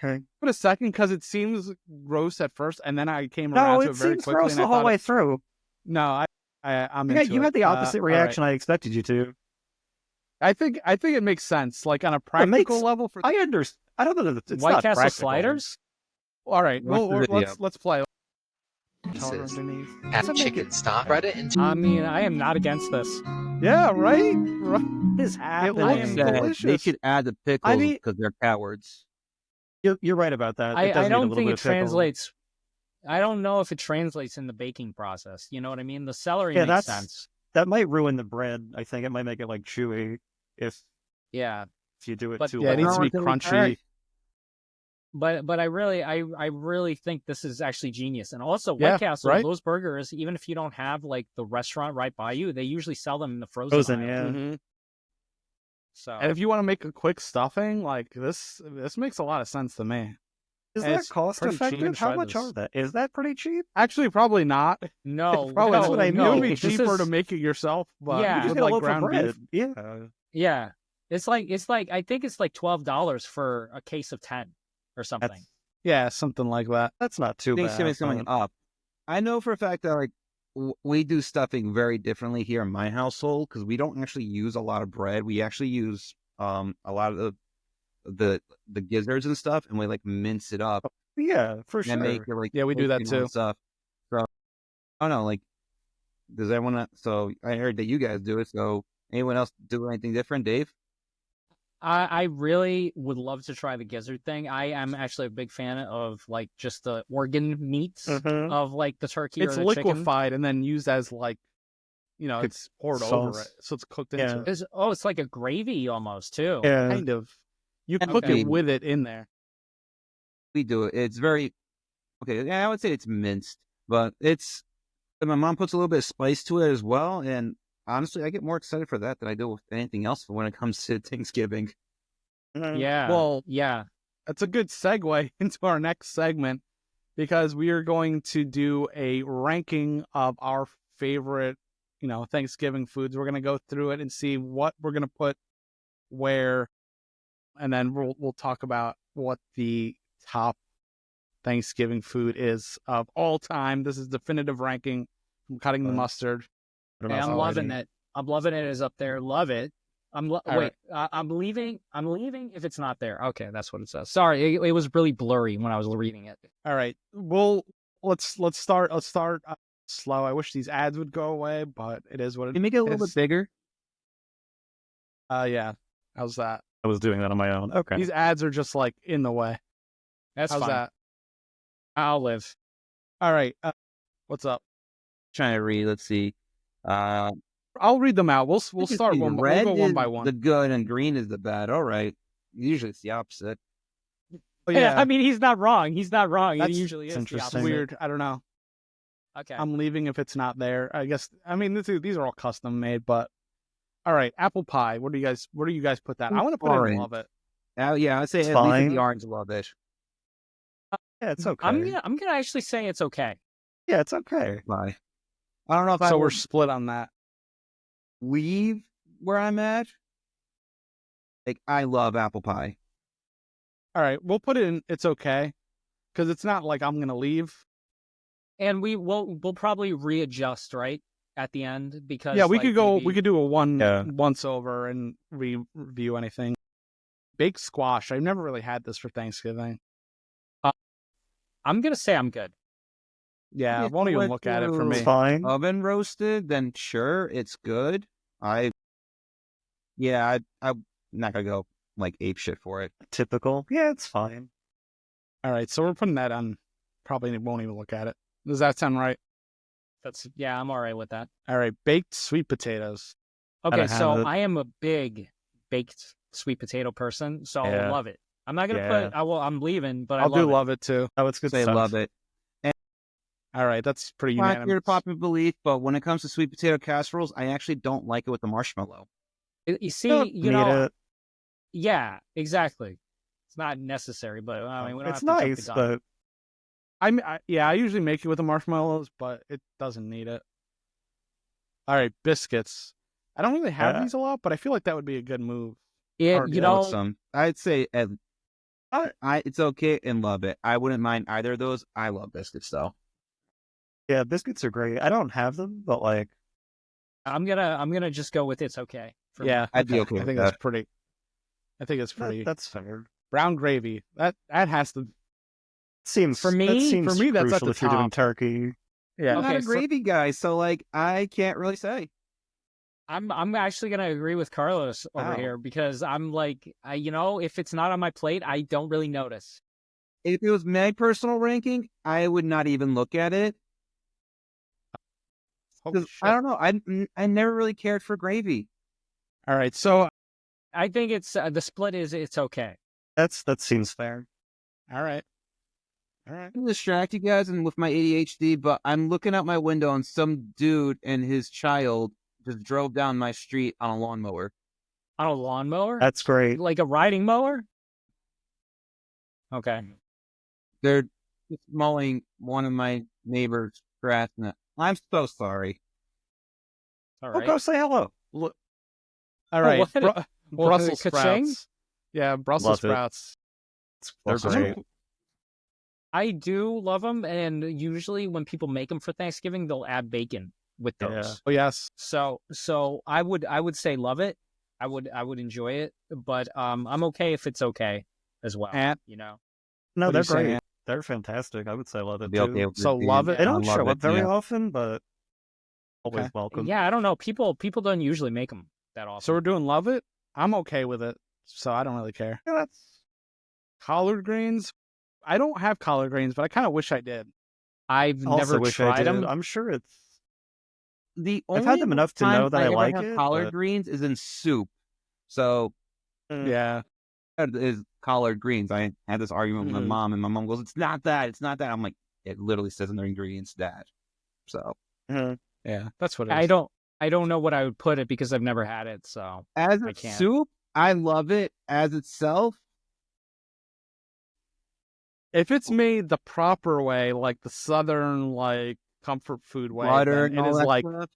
Okay. a second, because it seems gross at first, and then I came around to it very seems quickly. gross and I the whole thought way through. No, I'm Yeah, into you it. had the opposite all right. reaction I expected you to. I think it makes sense, like on a practical level. For I understand. I don't know that it's White not Castle practical. sliders. all right, Watch the video. let's play. Pieces. Add Doesn't make chicken it- stock. Spread it into. I mean, I am not against this. Yeah, right. Is happening. looks Like good. that, delicious. they should add the pickles I mean- because they're cowards. You're right about that. It does I need a don't little think bit it of pickle. translates. I don't know if it translates in the baking process. You know what I mean? The celery Yeah, makes that's- sense. That might ruin the bread. I think it might make it like chewy if Yeah, you do it But- too Yeah, it long. needs to be crunchy. but I really think this is actually genius. And also, Yeah, White Castle, right? those burgers, even if you don't have like the restaurant right by you, they usually sell them in the Frozen, aisle. yeah. Mhm. So And if you want to make a quick stuffing, like this makes a lot of sense to me. Is And that it's cost pretty cheap. effective? How Try much this. are that? Is that pretty cheap? Actually, probably not. no, Probably that's what I It mean. would be This cheaper to is- make it yourself, but Yeah. You just with get a like loaf of ground bread. beef. Yeah. Yeah, it's like I think it's like $12 for a case of 10 or something. That's, Yeah, something like that. that's not too bad. Thanksgiving's coming but- up. I know for a fact that like we do stuffing very differently here in my household because we don't actually use a lot of bread. We actually use a lot of the gizzards and stuff, and we like mince it up Yeah, for sure. and make it like Yeah, we do that toasting and too. stuff. So I don't know, like does everyone? So I heard that you guys do it. So anyone else do anything different, Dave? I really would love to try the gizzard thing. I am actually a big fan of like just the organ meats Mhm. of like the turkey It's or the chicken. liquefied and then used as like, it's poured over sauce. it, so it's cooked Yeah. into it. It's like a gravy almost too. Yeah. Kind of. You And cook okay. it with it in there. We do it. It's very okay. Yeah, I would say it's minced, but and my mom puts a little bit of spice to it as well. And honestly, I get more excited for that than I do with anything else when it comes to Thanksgiving. Mhm. Yeah. Well, yeah. That's a good segue into our next segment, because we are going to do a ranking of our favorite, Thanksgiving foods. We're going to go through it and see what we're going to put where, and then we'll talk about what the top Thanksgiving food is of all time. This is definitive ranking from Cutting the Fun. Mustard. I don't Hey, know I'm if loving already- it. I'm loving it. Is up there. Love it. All Wait. I'm leaving. I'm leaving if it's not there. Okay, that's what it says. Sorry, it was really blurry when I was reading it. All right, let's start slow. I wish these ads would go away, but it is what Can it you make it a little is. bit bigger? Yeah, how's that? I was doing that on my own. Okay. These ads are just like in the way. That's How's fine. that? I'll live. All right, what's up? Trying to read. Let's see. I'll read them out. We'll start one. Red We'll go one is by one. the good and green is the bad. All right. Usually it's the opposite. Oh, Yeah. I mean, he's not wrong. He's not wrong. It That's- usually is. that's the interesting. opposite. weird. I don't know. Okay. I'm leaving if it's not there. I guess. I mean, these are all custom made, but all right. Apple pie. Where do you guys put that? I want to put it in Orange. love it. Yeah, I'd say It's at least fine. the orange love it. Yeah, it's okay. I'm gonna actually say it's okay. Yeah, it's okay. Bye. I don't know if I So we're would split on that. leave where I'm at. Like I love apple pie. All right, we'll put it in. It's okay, because it's not like I'm gonna leave. And we'll probably readjust right at the end because Yeah, we like, could go. maybe- We could do a Yeah. once over and review anything. Baked squash. I've never really had this for Thanksgiving. I'm gonna say I'm good. Yeah, I If won't you even went look at it for to- me. It's fine. Oven roasted, then sure, it's good. I'm not gonna go like ape shit for it. Typical. Yeah, it's fine. All right, so we're putting that on. Probably won't even look at it. Does that sound right? I'm all right with that. All right, baked sweet potatoes. Okay, don't have so it. I am a big baked sweet potato person, so Yeah. I love it. I'm not gonna Yeah. put. I'm leaving, but I'll I do love love it too. Oh, it's good They stuff. love it. And All right, that's pretty Not unanimous. your popular belief, but when it comes to sweet potato casseroles, I actually don't like it with the marshmallow. You see, Don't you need know, it. yeah, exactly. It's not necessary, but I mean, we don't It's have to jump the nice, gun. but I usually make it with the marshmallows, but it doesn't need it. All right, biscuits. I don't really have Yeah. these a lot, but I feel like that would be a good move. It, Or you go With know, some, I'd say it's okay and love it. I wouldn't mind either of those. I love biscuits though. yeah, biscuits are great. I don't have them, but like, I'm gonna just go with it's okay. For me. Yeah, I'd be okay I with think that. that's pretty. I think it's pretty. that's fair. Brown gravy. That has to. Seems For that me- seems for me, that's at crucial the if you're doing top. turkey. Yeah. I'm not Okay, a gravy guy, so like I can't really say. I'm actually gonna agree with Carlos over Wow. here because I'm like, if it's not on my plate, I don't really notice. If it was my personal ranking, I would not even look at it. Holy 'Cause shit. I don't know. I never really cared for gravy. All right, so I think it's the split is it's okay. That seems fair. all right. I'm distract you guys and with my ADHD, but I'm looking out my window and some dude and his child just drove down my street on a lawnmower. On a lawnmower, That's great. like a riding mower. Okay. They're just mowing one of my neighbor's grass. I'm so sorry. All Oh, right. go say hello. Look. All right, what? Brussels ka-ching? sprouts. Yeah, Brussels Love it. sprouts. They're Also great. I do love them, and usually when people make them for Thanksgiving, they'll add bacon with those. Yeah. Oh yes. So I would say love it. I would enjoy it, but I'm okay if it's okay as well. And No, What do they're you say, great. Ant? They're fantastic. I would say love it be too. okay with So it, love dude. it? They I don't love show it, up very yeah. often, but always Okay. welcome. Yeah, I don't know. People don't usually make them that often. So we're doing love it. I'm okay with it, so I don't really care. Yeah, that's Collard greens. I don't have collard greens, but I kind of wish I did. I've also never wish I tried did. them. I'm sure it's. The I've only had them enough to time know that I ever like have it, collard but- greens is in soup. So Yeah. that is collard greens. I had this argument with my Mhm. mom, and my mom goes, "It's not that. It's not that." I'm like, it literally says in their ingredients that. So Yeah, that's what it is. I don't know what I would put it because I've never had it. So as I a can't. soup, I love it as itself. If it's made the proper way, like the southern like comfort food way, Butter then and it all is that like stuff.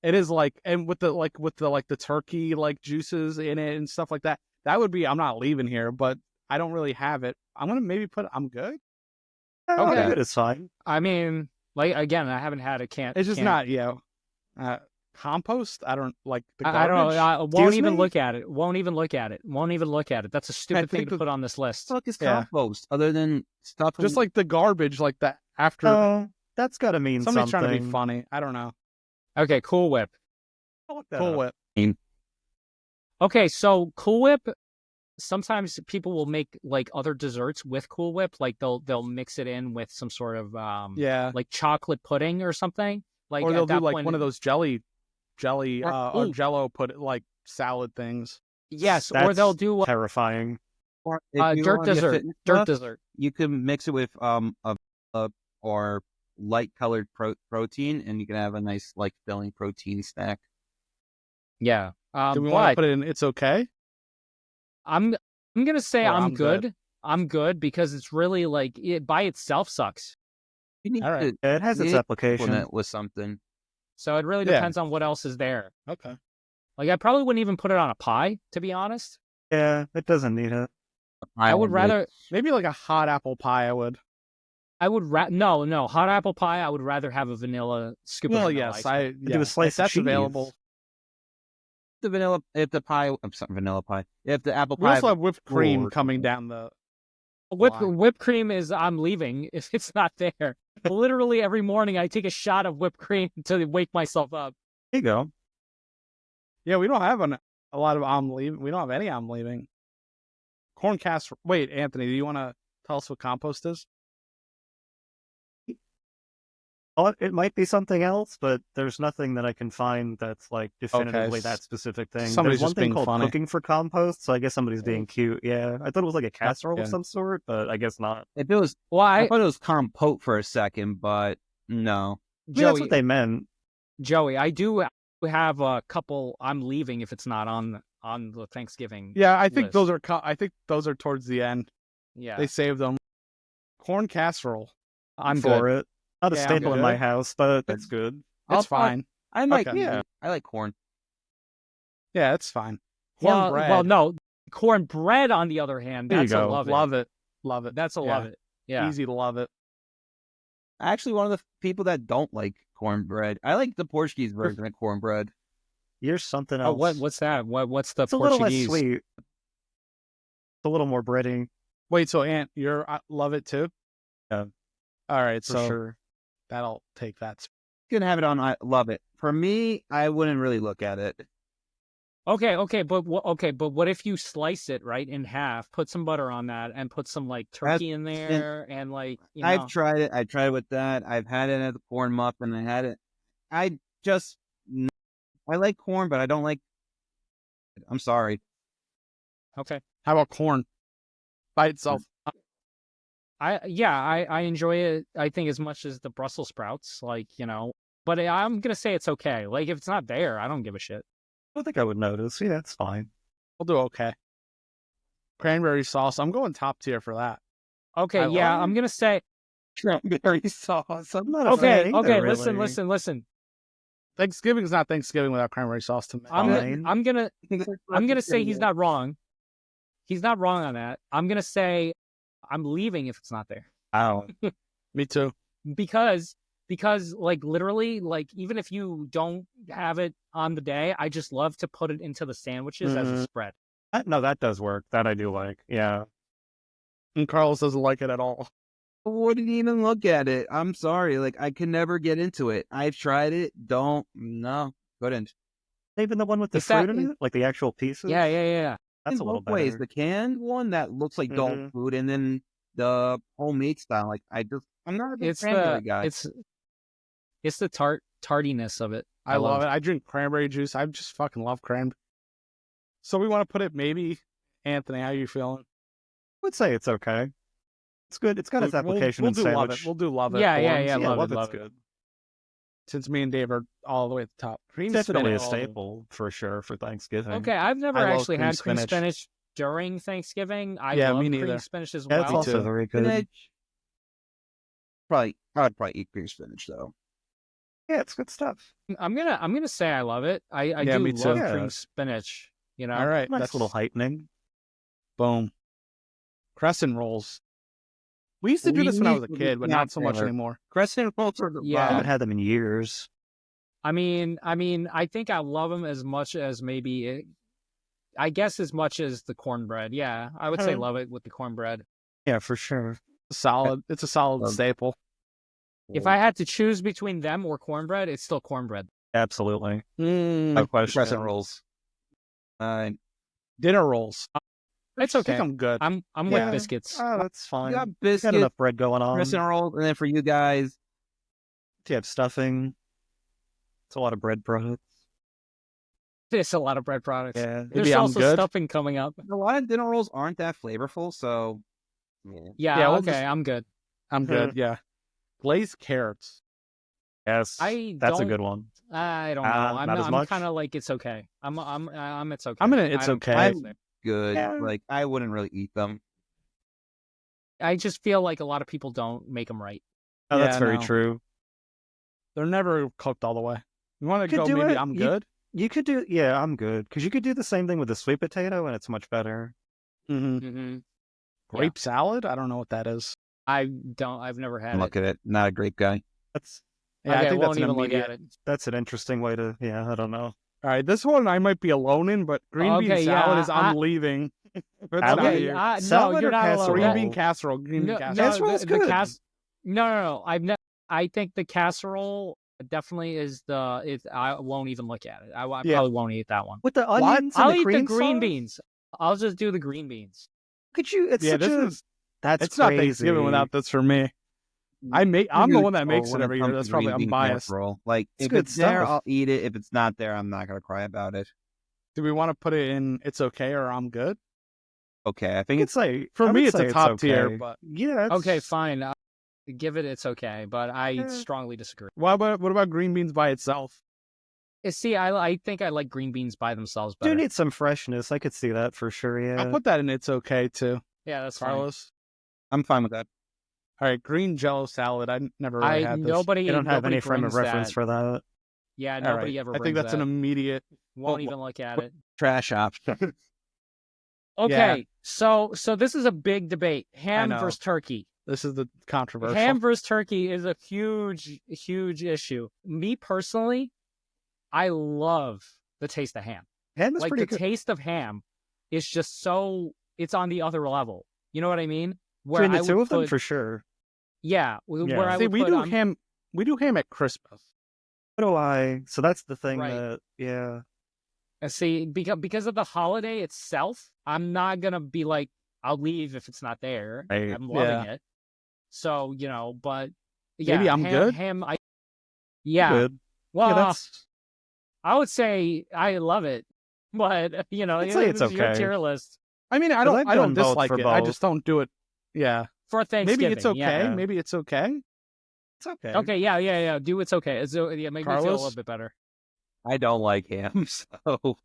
it is like, and with the turkey like juices in it and stuff like that. That would be. I'm not leaving here, but I don't really have it. I'm gonna maybe put. I'm good. Okay, Okay. it's fine. I mean, like again, I haven't had it. It's just not. Compost. I don't like the I don't garbage. know. I won't Excuse even me? look at it. Won't even look at it. Won't even look at it. That's a stupid thing think to the- put on this list. What the fuck is Yeah. compost other than stuff? Just like the garbage, like that after. Oh, that's got to mean Somebody's something. trying to be funny. I don't know. Okay, Cool Whip. I'll look that Cool up. Whip. Okay, so Cool Whip. Sometimes people will make like other desserts with Cool Whip. Like they'll mix it in with some sort of Yeah. like chocolate pudding or something. Like Or at they'll do that like point, one of those jelly, or ooh. Jello put it like salad things. Yes, or That's they'll do terrifying. Or if you dirt wanna be a dessert. fitness Dirt buff, dessert. you can mix it with a or light colored protein, and you can have a nice like filling protein snack. Yeah. Do we want to But put it in? It's okay. I'm gonna say Or I'm I'm good. good. I'm good because it's really like it by itself sucks. You need All right. to Yeah, it has its Yeah, application. supplement it with something. So it really Yeah. depends on what else is there. Okay. Like I probably wouldn't even put it on a pie, to be honest. Yeah, it doesn't need it. I would rather Maybe like a hot apple pie. I would. no hot apple pie. I would rather have a vanilla scoop. Well, of vanilla yes, ice cream. Do a slice if of that's cheese. available. the vanilla. If the pie, I'm sorry, vanilla pie. If the apple We pie, also have whipped cream or coming something. down the. Whipped line. cream is I'm leaving if it's not there. Literally every morning I take a shot of whipped cream to wake myself up. There you go. Yeah, we don't have a lot of I'm leaving. We don't have any I'm leaving. Corn casserole. Wait, Anthony, do you want to tell us what compost is? Well, it might be something else, but there's nothing that I can find that's like definitively s- that specific thing. somebody's There's one just thing being called funny. cooking for compost, so I guess somebody's being cute. Yeah, I thought it was like a casserole yeah. of some sort, but I guess not. if it was, Well, I thought it was compote for a second, but No. I mean, that's Joey, what they meant. Joey, I do have a couple. I'm leaving if it's not on the Thanksgiving. Yeah, I think list. those are. I think those are towards the end. Yeah, They saved them. Corn casserole. I'm for good. it. Not a Yeah, I'm staple in my good. house, but it's good. It's fine. I like Okay. Yeah. I like corn. Yeah, it's fine. Well, Cornbread. no, cornbread on the other hand, There you that's a go. love it. Love it. Love it. That's a love it. Yeah. Easy to love it. Actually, one of the people that don't like cornbread. I like the Portuguese version of cornbread. Here's something Oh, else. what's that? What's the It's a little less Portuguese? sweet. It's a little more bready, Wait, so Ant, you're love it too? Yeah. All right, for so sure. that'll take that. You can have it on. I love it. For me, I wouldn't really look at it. Okay, but what if you slice it right in half, put some butter on that, and put some like turkey in there, and like I've tried it. I tried it with that. I've had it as a corn muffin. I had it. I like corn, but I don't like. I'm sorry. Okay. How about corn by itself? I enjoy it. I think as much as the Brussels sprouts, but I'm gonna say it's okay. Like if it's not there, I don't give a shit. I don't think I would notice. Yeah, it's fine. We'll do okay. Cranberry sauce. I'm going top tier for that. Okay, I yeah, love I'm gonna say Cranberry sauce. I'm not a okay. fan either, really. Listen. Thanksgiving is not Thanksgiving without cranberry sauce to me. Fine. I'm gonna say he's not wrong. He's not wrong on that. I'm gonna say I'm leaving if it's not there. Wow. Me too. Because like literally, like even if you don't have it on the day, I just love to put it into the sandwiches as a spread. No, that does work. That I do like. Yeah. And Carlos doesn't like it at all. I wouldn't even look at it. I'm sorry. Like I can never get into it. I've tried it. Couldn't. Even the one with the Is that- fruit in it, like the actual pieces. Yeah. That's In a little both ways. better. The canned one that looks like dog Mhm. food, and then the homemade style. Like I'm not a big It's cranberry the guy. it's the tardiness of it. I love it. I drink cranberry juice. I just fucking love cranberry. So we want to put it maybe. Anthony, how you feeling? I would say it's okay. It's good. It's got its application we'll in do love sandwich. it. We'll do love it. Yeah, forms. love it, it's love it. good. Since me and Dave are all the way at the top. Cream Definitely a spinach. staple for sure for Thanksgiving. Okay, I've never I love actually cream had cream spinach. spinach during Thanksgiving. I Yeah, love me cream neither. spinach as Yeah, it's well. also too. very good. Spinach. I would probably eat cream spinach though. Yeah, it's good stuff. I'm gonna say I love it. I Yeah, do me too. love Yeah. cream spinach. All right, Nice that's little heightening. boom. Crescent rolls. We used to do this when I was a kid, but not so much anymore. Crescent rolls are the Yeah. I bomb. haven't had them in years. I mean, I think I love them as much as I guess as much as the cornbread. Yeah, I would say love it with the cornbread. Yeah, for sure. Solid. It's a solid staple. If I had to choose between them or cornbread, it's still cornbread. Absolutely. Mm, No question. Crescent rolls. dinner rolls. It's I okay. think I'm good. I'm Yeah. with biscuits. Oh, that's fine. You got Got biscuits, enough bread going on. crescent rolls, and then for you guys, You have stuffing. It's a lot of bread products. There's a lot of bread products. Yeah. There's Maybe I'm also good. stuffing coming up. a lot of dinner rolls aren't that flavorful. So Yeah, Yeah, we'll okay, just- I'm good. I'm good. Yeah. Glazed carrots. Yes. That's a good one. I don't know. Not as I'm much? kind of like it's okay. I'm it's okay. I'm gonna I it's don't okay. care. good. Yeah. Like I wouldn't really eat them. I just feel like a lot of people don't make them right. Oh, that's Yeah, very no. true. They're never cooked all the way. You want to Could go? do Maybe it. I'm You- good. You could do, yeah, I'm good. Because you could do the same thing with the sweet potato and it's much better. Mm-hmm. Mm-hmm. Grape salad. I don't know what that is. I've never had Look at it. Not a grape guy. That's Yeah, okay, I think won't that's an even look immediate. at it. that's an interesting way to, yeah, I don't know. All right, this one I might be alone in, but green bean Okay, salad yeah, is I'm leaving. It's not Okay, here. no, Salad you're or not casserole? alone. Green That- bean casserole. Green bean No, casserole. no, Casserole's the good. No. I think the casserole definitely is I won't even look at it. I Yeah. probably won't eat that one. With the onions and I'll the eat cream the green sauce? beans. I'll just do the green beans. Could you? It's Yeah, such this a. is. That's It's not crazy. Thanksgiving without this for me. I'm the one that makes it every year. That's probably I'm biased. Like It's if good it's there, stuff. I'll eat it. If it's not there, I'm not gonna cry about it. Do we want to put it in? It's okay or I'm good. Okay, I I think could it's say For I me, would it's say a top tier, okay. but Yeah. Okay, fine. give it it's okay, but I Eh. strongly disagree. What about green beans by itself? See, I think I like green beans by themselves Do better. need some freshness. I could see that for sure. Yeah. I'll put that in it's okay too. Yeah, that's fine. Carlos. I'm fine with that. All right, green Jello salad. I never really had this. Nobody. You don't have nobody any frame of brings reference that. for that. Yeah, All nobody right. ever. I think brings that's that. an immediate. Won't even look at it. Trash option. Okay, so this is a big debate: ham know. versus turkey. This is the controversial. Ham versus turkey is a huge issue. Me personally, I love the taste of ham. Ham is Like pretty the good. taste of ham is just so it's on the other level. You know what I mean? Between the I two would of them, put- for sure. yeah, where I See, would we put do ham. We do ham at Christmas. What do I? So that's the thing Right. that, yeah. see because of the holiday itself, I'm not gonna be like I'll leave if it's not there. Right. I'm loving Yeah. it. So but yeah, Maybe I'm good? Ham, yeah. Good. Well, Yeah, that's I would say I love it, but I'd say it's your okay. tier list I mean, I 'Cause don't. I've I don't done both dislike for it. I both. just don't do it. Yeah. for Thanksgiving. Maybe it's okay. Yeah. Maybe it's okay. it's okay. Okay, yeah. Do it's okay. So yeah, make me feel a Carlos? little bit better. I don't like ham, so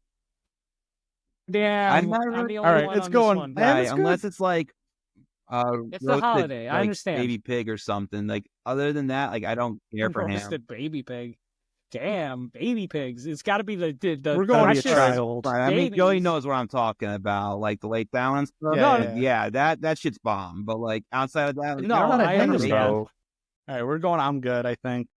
Damn, I'm not I'm really- the All only right, one it's on going- this one. Ham yeah, is good. unless it's like It's the roasted, holiday. I like, understand. baby pig or something. Like other than that, like I don't care for ham. Roasted baby pig. Damn, baby pigs. It's got to be the We're going Gotta be a freshest- child. Right, I mean, Joey babies. knows what I'm talking about, like the lake balance stuff. Yeah. that shit's bomb. But like outside of that, like, No, I'm not a I hater, understand. man. though. All right, we're going. I'm good. I think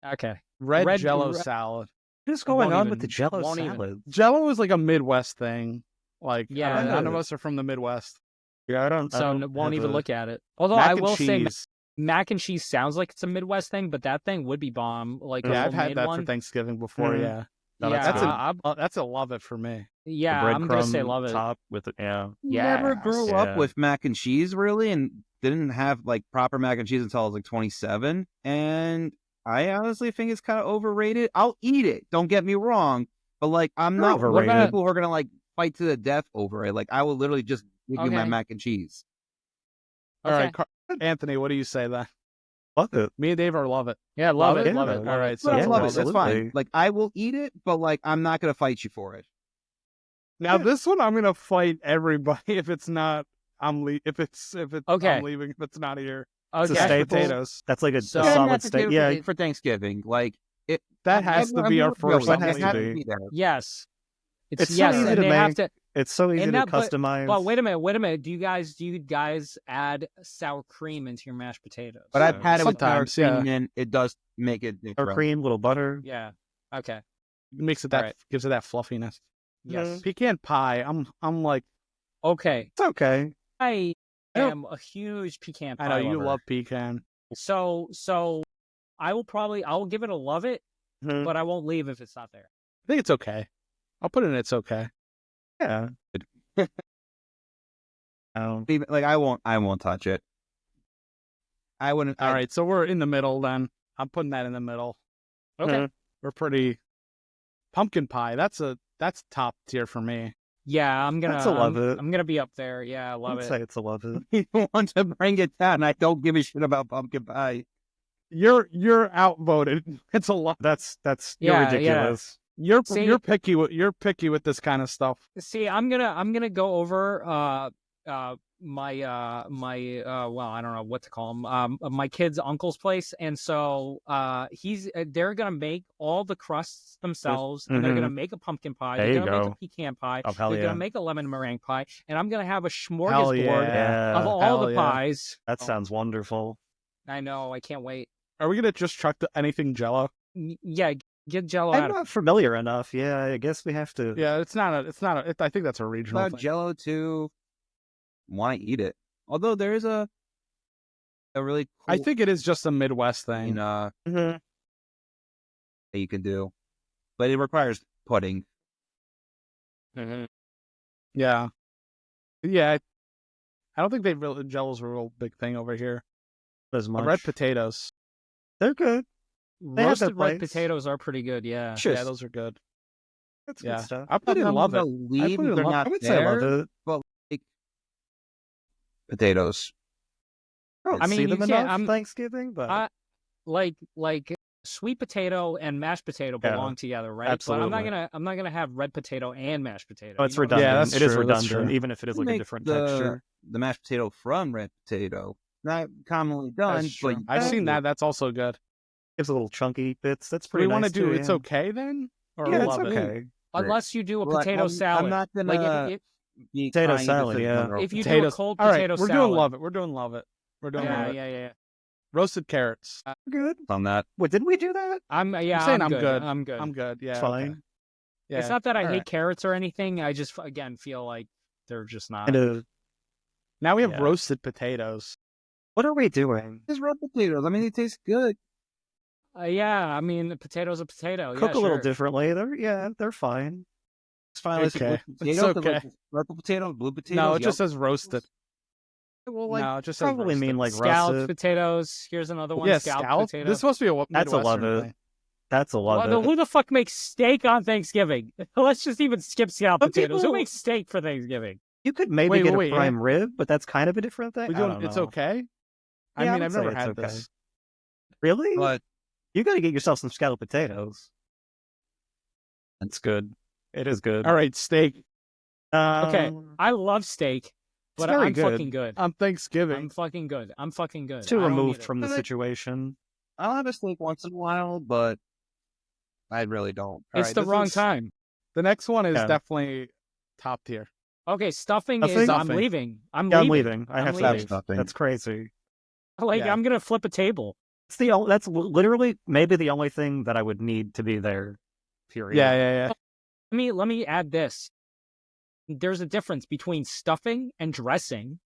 Okay. red Jello Red- salad. What is going Won't on even- with the Jello won't even. salad? Jello is like a Midwest thing. Like, Yeah, I don't know, none it of is. us are from the Midwest. Yeah, I don't. So won't even look at it. Although Mac I and will say cheese. mac and cheese sounds like it's a Midwest thing, but that thing would be bomb. Like a Yeah, I've had homemade that one. for Thanksgiving before. Mhm. Yeah, No, yeah, that's that's a love it for me. yeah. I'm gonna say love it. top with it. Yeah. Never grew Yes. up Yeah. with mac and cheese really, and didn't have like proper mac and cheese until I was like 27. And I honestly think it's kind of overrated. I'll eat it. Don't get me wrong, but like I'm You're not one of overrated. the people who are gonna like fight to the death over it. Like I will literally just give you my Okay. mac and cheese. All right, Okay. Anthony, what do you say then? Love it. Me and Dave are love it. Yeah, love it. it? Love Yeah. it. All Love right, it. so But I Yeah, love it. That's absolutely. fine. Like I will eat it, but like I'm not gonna fight you for it. Now this one, I'm gonna fight everybody if it's not. If it's Okay. I'm leaving if it's not here. It's a Okay. staple. Potatoes. That's like a So- Yeah, solid mashed staple. potato Yeah. for Thanksgiving. Like it That has to be our first. That I'm has to leaving. be. be there. Yes. It's so yes, easy and to they have make. to. It's so easy And to that- but- customize. But wait a minute. Do you guys add sour cream into your mashed potatoes? But I've had it with sour Sometimes, yeah. cream, and it does make it Or different. cream, little butter. Yeah. Okay. It makes it that Alright. gives it that fluffiness. Yes. Pecan pie. I'm like Okay. It's okay. I I don't- am a huge pecan pie I know you lover. love pecan. So I will give it a love it, Mhm. but I won't leave if it's not there. I think it's okay. I'll put it in. It's okay. Yeah. Oh. Even- Like I won't touch it. I wouldn't. All right, so we're in the middle then. I'm putting that in the middle. Okay. Mhm. We're pretty pumpkin pie. That's top tier for me. Yeah, I'm gonna That's a love it. I'm gonna be up there. Yeah, I I love would it. say it's a love it. You want to bring it down. I don't give a shit about pumpkin pie. You're outvoted. It's a lot. That's Yeah, you're yeah. ridiculous. You're picky with this kind of stuff. See, I'm gonna go over my well, I don't know what to call him, my kid's uncle's place, and so they're gonna make all the crusts themselves, and they're Mhm. gonna make a pumpkin pie. There They're you gonna make go. a pecan pie. Oh, hell They're yeah. gonna make a lemon meringue pie, and I'm gonna have a Hell smorgasbord yeah. of all Hell the yeah. pies. That sounds wonderful. I know, I can't wait. Are we gonna just chuck anything Jello? Yeah, get Jello I'm out of not familiar enough. Yeah, I guess we have to. Yeah, it's not a. I think that's a regional About thing. Jello too. Want to eat it? Although there is a really cool I think it is just a Midwest thing. that Mhm. you can do, but it requires pudding. Yeah, yeah. I don't think Jello's a real big thing over here. As much. Red potatoes. They're good. They have their roasted red place. potatoes are pretty good. Yeah. Sure. Yeah, those are good. That's Yeah, good stuff. I put in I'm love gonna it. leave put it in they're love- not I would say I love there, it. but like potatoes. I don't I mean, see you them can't- enough I'm- Thanksgiving, but like sweet potato and mashed potato Yeah, belong together, right? But absolutely. I'm not gonna have red potato and mashed potato. oh, it's You know what I'm redundant. Yeah, that's It is true, that's redundant, true. even if it is You like a make different the- texture. The mashed potato from red potato, not commonly done, That's but true. I've seen that. That's also good. Gives a little chunky bits. That's Do pretty we want nice to do too, it's yeah. okay then? Or Yeah, it's love it? okay. Unless you do a Well, potato salad. I'm not like gonna if, be Potato trying to salad, fit yeah. number if you do a Potatoes. cold All right, potato we're salad. doing love it. We're doing love it. We're doing Yeah, love it. yeah. Roasted carrots. Good. on that. What, didn't we do that? I'm I'm saying I'm good. I'm good. I'm good. Yeah. It's okay. fine. Yeah. It's not that I All hate right. carrots or anything. I just again feel like they're just not. Kind of. Now we have Yeah. roasted potatoes. What are we doing? Just raw potatoes. I mean, they taste good. Yeah, I mean, the potato's a potato. Cook yeah, a little sure. differently. They're fine. It's fine. Let's Okay. with It's potatoes, okay. purple potato, blue potato. No, it just says roasted. Well, No, it just says probably roasted. mean like Scalloped russet. potatoes. Here's another one. Yeah, scalloped scallop. potato. This must be a That's a love Midwestern it. thing. That's a lot Well, of who the fuck makes steak on Thanksgiving? Let's just even skip scalloped But potatoes. Who people- makes steak for Thanksgiving? You could maybe Wait, get wait, a prime rib, but that's kind of a different thing. We I doing don't it's know. okay. I Yeah, I mean, would I've say never it's had okay. this. Really? But You got to get yourself some scalloped potatoes. That's good. It is good. All right, steak Okay. I love steak, but very I'm good. fucking good. on Thanksgiving. I'm fucking good. I'm fucking good. It's too I don't removed need it. from the But I- situation. I'll have a steak once in a while, but I really don't. All It's right, the this wrong is- time. The next one is Yeah. definitely top tier. Okay, stuffing Stuffing? is. I'm Stuffing. leaving. I'm Yeah, I'm leaving. leaving. I I'm have to leaving. leave. Stuffing. That's crazy. Like Yeah. I'm gonna flip a table. That's literally maybe the only thing that I would need to be there. Period. Yeah. Let me add this. There's a difference between stuffing and dressing,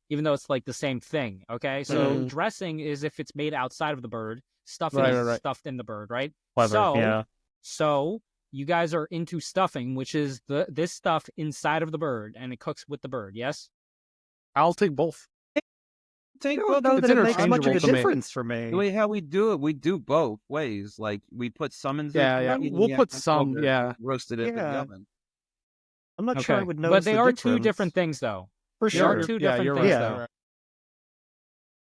even though it's like the same thing. Okay, so Mhm. dressing is if it's made outside of the bird. Stuffing Right, is right, right. stuffed in the bird, right? Clever. So, yeah. So you guys are into stuffing, which is this stuff inside of the bird, and it cooks with the bird. Yes. I'll take both. Take I both. don't know it's that it makes much of a interchangeable to me. difference for me. The way how we do it, we do both ways. Like we put some in the Yeah. in We'll the put oven, some. or Yeah. roasted it in the Yeah. oven. I'm not Okay. sure I would notice But they the are two difference. different things, though. For They sure. are two different you're things, right. though. you're right.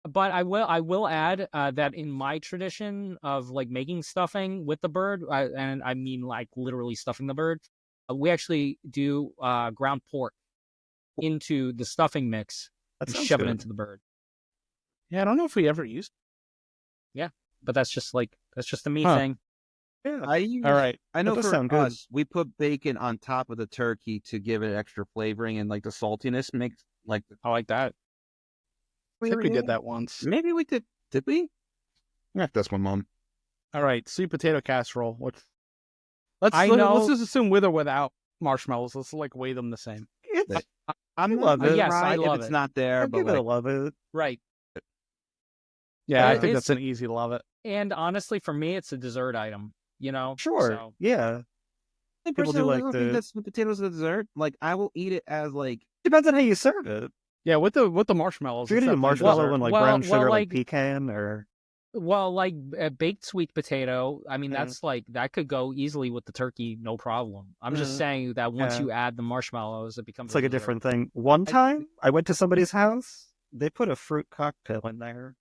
But I will add that in my tradition of like making stuffing with the bird, and I mean like literally stuffing the bird, we actually do ground pork into the stuffing mix That and sounds shove it good. into the bird. Yeah, I don't know if we ever used. But that's just a me Huh. thing. Yeah. All right. I know That does for sound good. us, we put bacon on top of the turkey to give it extra flavoring, and like the saltiness makes like. I like that. I think we did that once. Maybe we did. Did we? Yeah, that's my mom. All right, sweet potato casserole. Let's know- just assume with or without marshmallows. Let's like weigh them the same. It's, I'm love not it. Yes, I right love if it's it. not there, I but give it a like, love it. Right. Yeah, But I think it's- that's an easy love it. And honestly, for me, it's a dessert item. You know. Sure. So, Yeah. People do like I don't the- think that sweet potatoes is a dessert. Like I will eat it as like Depends on how you serve it. Yeah, with the marshmallows. If you're it's gonna do definitely marshmallow dessert. and like Well- brown well, sugar, like like- pecan, or well, like a baked sweet potato. I mean, Mhm. that's like that could go easily with the turkey, no problem. I'm just Mhm. saying that once Yeah. you add the marshmallows, it becomes it's like a dessert. different thing. One time, I went to somebody's house. They put a fruit cocktail in there.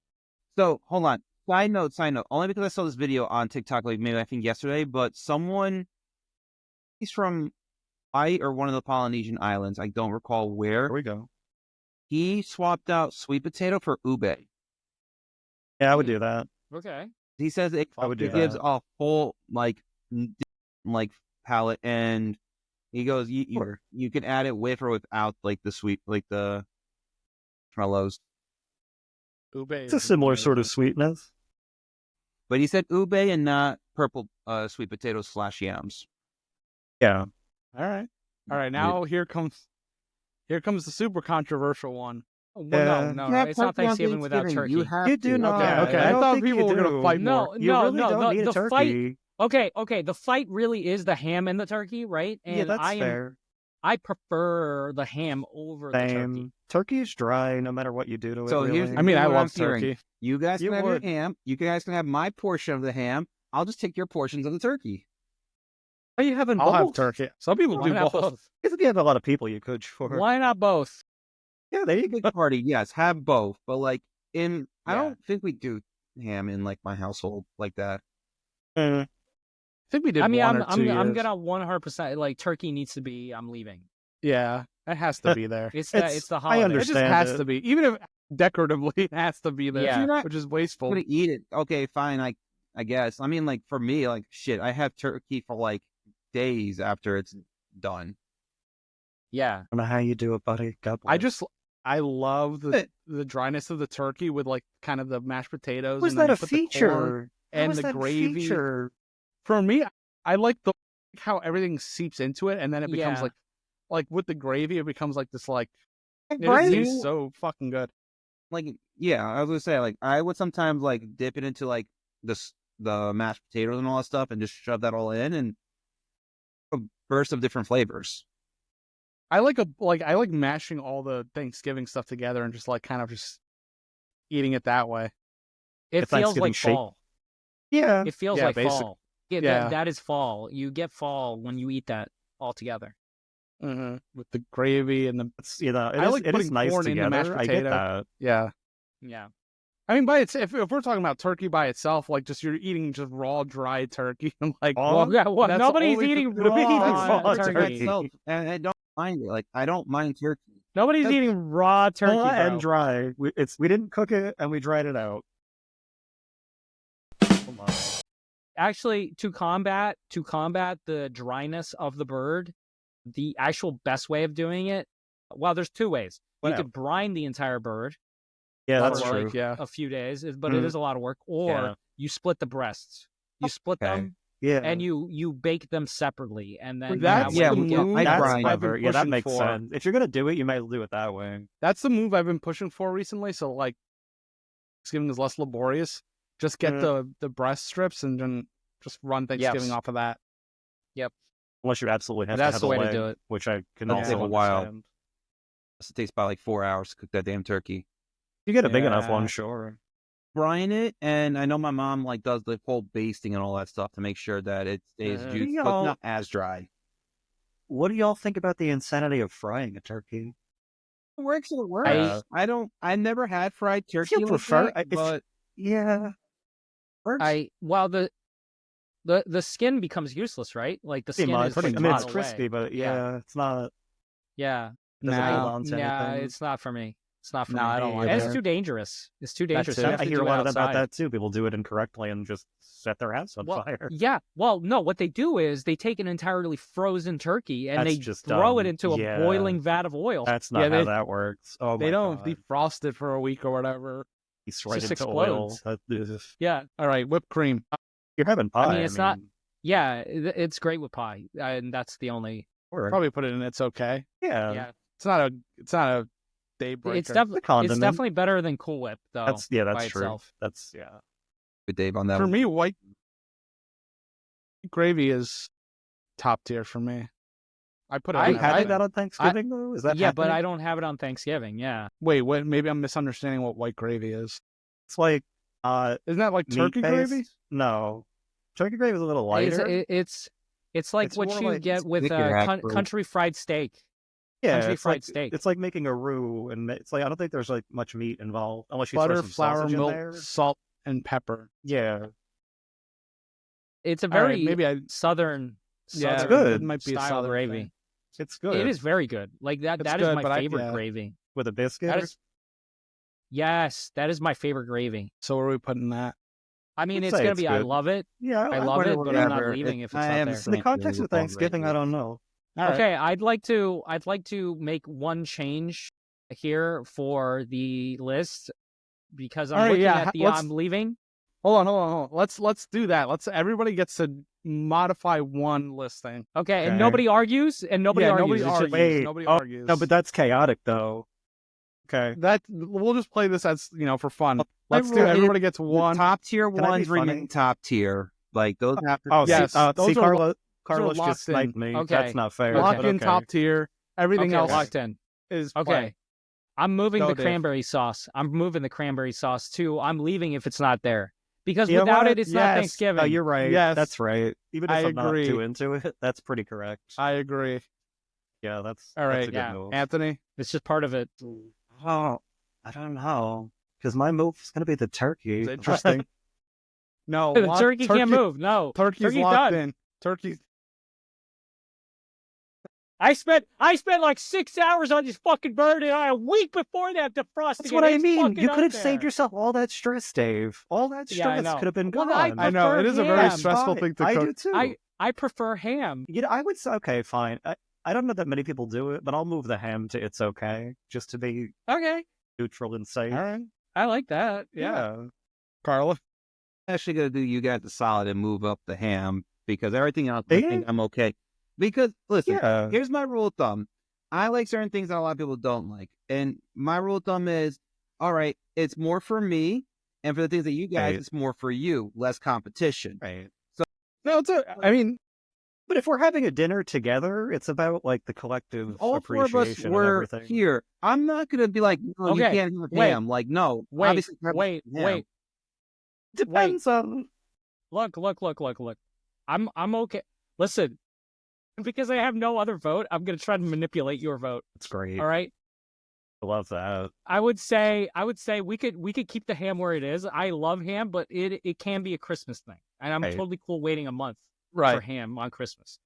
So hold on. Side note. Only because I saw this video on TikTok, like maybe I think yesterday, but someone, he's from Hawaii or one of the Polynesian islands. I don't recall where. There we go. He swapped out sweet potato for ube. Yeah, I would do that. Okay. He says it, I would do it gives that. a whole like palate, and he goes, Sure. you can add it with or without like the sweet, like the marshmallows. Ube It's a is similar better sort of than- sweetness. But he said ube and not purple sweet potatoes / yams. Yeah. All right. Now here comes the super controversial one. Well, Yeah. no. It's not Thanksgiving without turkey. You have You do to. not. Okay, I I don't thought think you people were gonna do. fight No, more. You no, really no. don't need a the fight. turkey. Okay. The fight really is the ham and the turkey, right? And Yeah, that's I fair. I prefer the ham over the turkey. Same. Turkey is dry no matter what you do to it. So here's really. I mean, I what I'm love hearing. turkey. You guys You can have would. your ham. You guys can have my portion of the ham. I'll just take your portions of the turkey. Are you having I'll have both? turkey. Some people Why do not both. both? If you have a lot of people, you could. Sure. Why not both? Yeah, there you go. Big party, yes, have both. But like I don't think we do ham in like my household like that. I think we did. I mean, one or I'm 2 years. I'm gonna 100% like turkey needs to be. I'm leaving. Yeah, it has to be there. It's the I holiday. It understand. just has to be, even if decoratively, it has to be there. Yeah. If you're not Which is wasteful. gonna eat it, okay, fine. I guess. I mean, like for me, like shit, I have turkey for like days after it's done. Yeah. I don't know how you do it, buddy. God bless. I love the dryness of the turkey with like kind of the mashed potatoes. Was and then that you a put the corn feature? How and was the that gravy? feature? For me, I like how everything seeps into it, and then it becomes Yeah. like with the gravy, it becomes like this like it Right? tastes so fucking good. Like, yeah, I was gonna say, like, I would sometimes like dip it into like the mashed potatoes and all that stuff, and just shove that all in, and a burst of different flavors. I like mashing all the Thanksgiving stuff together and just like kind of just eating it that way. It It's feels Thanksgiving like shake. fall. Yeah. It feels Yeah, like basic- fall. Yeah, yeah. that is fall. You get fall when you eat that all together. Mm-hmm. With the gravy and the It's, you know, I like it is putting nice corn into mashed together. I get potato. that. yeah. Yeah. I mean, if we're talking about turkey by itself, like just you're eating just raw dry turkey, and like Raw? Yeah, well, That's nobody's only eating for- raw raw turkey. turkey. Myself, and I don't mind it. Like, I don't mind turkey. Nobody's That's- eating raw turkey, Raw bro. and dry. We didn't cook it and we dried it out. Come on. Actually, to combat the dryness of the bird, the actual best way of doing it, well, there's 2 ways. You Wow. could brine the entire bird Yeah, That'll that's for true. work, yeah. a few days, but it is a lot of work. Or Yeah. you split the breasts. You split Okay. them Yeah. and you bake them separately, and then That's that yeah, way the you get move I that's brine. I've been clever. Yeah, that pushing makes for. sense. If you're gonna do it, you might as well do it that way. That's the move I've been pushing for recently. So like, Thanksgiving is less laborious. Just get the breast strips and then just run Thanksgiving off of that. Unless you absolutely have That's to have the a way to leg, do it. which I can That'll also take a while. understand. It takes about like 4 hours to cook that damn turkey. You get a big enough Yeah. one, sure. Brine it, and I know my mom like does the whole basting and all that stuff to make sure that it stays Mhm. juicy, Yeah. but not as dry. What do y'all think about the insanity of frying a turkey? It works. It works. Yeah. I never had fried turkey. you like prefer- that, if- but Yeah. Works. well, the skin becomes useless, right? Like the Pretty skin much. is I just mean, it's rot crispy, away. but Yeah. yeah, it's not. Yeah. Doesn't No. hold on to anything. It's not for me. It's not for No, me. I don't like And it. it's too dangerous. It's too That dangerous. too. You have I to hear do a it lot about outside. that too. People do it incorrectly and just set their house on Well, fire. yeah. Well, no, what they do is they take an entirely frozen turkey and That's they just throw it dumb. into a Yeah. boiling vat of oil. That's not Yeah, how they- that works. Oh They my don't God. defrost it for a week or whatever. It's right just into oil. explodes. Ugh. Yeah. All right, whipped cream. You're having pie. it's not- Yeah, it's great with pie. And that's the only. Or, Probably put it in. It's okay. yeah. Yeah. It's not a day breaker. It's a condiment. definitely better than Cool Whip, though. That's by that's true. itself. That's yeah. good Dave on that. For one. me, white gravy is top tier for me. I put it. I on You having everything. that on Thanksgiving though? Is that Yeah, but happening? I don't have it on Thanksgiving. Yeah. Wait, what? Maybe I'm misunderstanding what white gravy is. It's like Isn't that like turkey meat-based? gravy? No, turkey gravy is a little lighter. It's like It's what more you like- get it's with thicker, actually. country fried steak. yeah, country it's fried like steak. it's like making a roux, and it's like I don't think there's like much meat involved unless you Butter, throw some flour, sausage in milk, there. salt, and pepper. Yeah, It's a All right, very maybe I. southern. Yeah, southern good. It might be a style southern gravy. thing. it's good. It is very good. Like that. It's That is good, my but favorite yeah. gravy. with a biscuit. That or- is. Yes, that is my favorite gravy. So where are we putting that? I mean, I'd it's say gonna it's be. I good. love it. Yeah, I love it, but I'm not whatever. leaving if it's I not am there. In the context of Thanksgiving, I don't know. All right. Okay, I'd like to make one change here for the list because I'm All right, looking yeah, at the let's- I'm leaving. Hold on. Let's do that. Everybody gets to modify one listing. Okay, Okay. and nobody argues, and nobody Yeah, argues. nobody It's just- argues. Wait, Nobody oh, argues. No, but that's chaotic though. Okay. that we'll just play this as for fun. Let's do. rule is Everybody gets The one. top tier Can I be ones remain funny? top tier. Like those have to. Oh, Yes, see, those are Carlos locked just sniped in. me. Okay. That's not fair. Lock but in okay. top tier. Everything Okay, else locked in. is Okay. play. I'm moving Go, the Dave. cranberry sauce. I'm moving the cranberry sauce too. I'm leaving if it's not there because You know without what? it, it's not Yes. Thanksgiving. Oh, you're right. Yes. That's right. Even if I I'm not agree. too into it, that's pretty correct. I agree. Yeah, that's All that's right, a good yeah. move. Anthony. It's just part of it. Oh, I don't know. because my move is gonna be the turkey. It's interesting. No, The turkey can't move. No, Turkey's done. locked in. Turkey's. I spent like 6 hours on this fucking bird, and a week before that defrosting. That's what I it's mean. fucking You up could have there. saved yourself all that stress, Dave. All that Yeah, I stress know. could have been Well, gone. I know it is a very ham. stressful Fine. thing to I cook. do too. I prefer ham. You know, I would say, okay, fine. I don't know that many people do it, but I'll move the ham to it's okay, just to be Okay, neutral and safe. All right, I like that. Yeah. Carla. Actually gonna do you guys the solid and move up the ham because everything else I think I'm okay. Because listen, Yeah. here's my rule of thumb. I like certain things that a lot of people don't like. And my rule of thumb is, all right, it's more for me, and for the things that you guys, Right. it's more for you, less competition. Right. No, I mean, But if we're having a dinner together, it's about like the collective All four of us appreciation of were everything. here. I'm not gonna be like, no, you Okay, can't have wait, ham. Like, no, Wait, obviously you have wait, ham. wait. Depends on. Look. I'm okay. Listen, because I have no other vote, I'm gonna try to manipulate your vote. It's great. All right. I love that. I would say we could keep the ham where it is. I love ham, but it can be a Christmas thing, and I'm Right. totally cool waiting a month for right. ham on Christmas.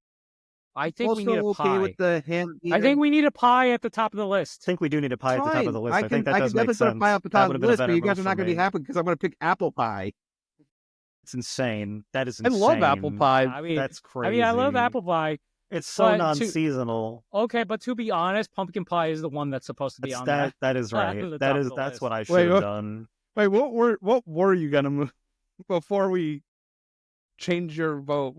I think we Also need a okay pie. with the ham. I think we need a pie at the top of the I list. think we do need a pie at the top Fine. of the list. I I, can, think that I does can make definitely put a sense. pie up the That top of would've the been a list, but better you guys move are not for going to be me. happy because I'm going to pick apple pie. It's insane. That is I insane. love apple pie. I mean, That's crazy. I love apple pie. It's so but to- non-seasonal. Okay, but to be honest, pumpkin pie is the one that's supposed to be That's on there. that is right. The That top is of the that's list. what I should Wait, have what? done. Wait, what were you gonna move before we change your vote?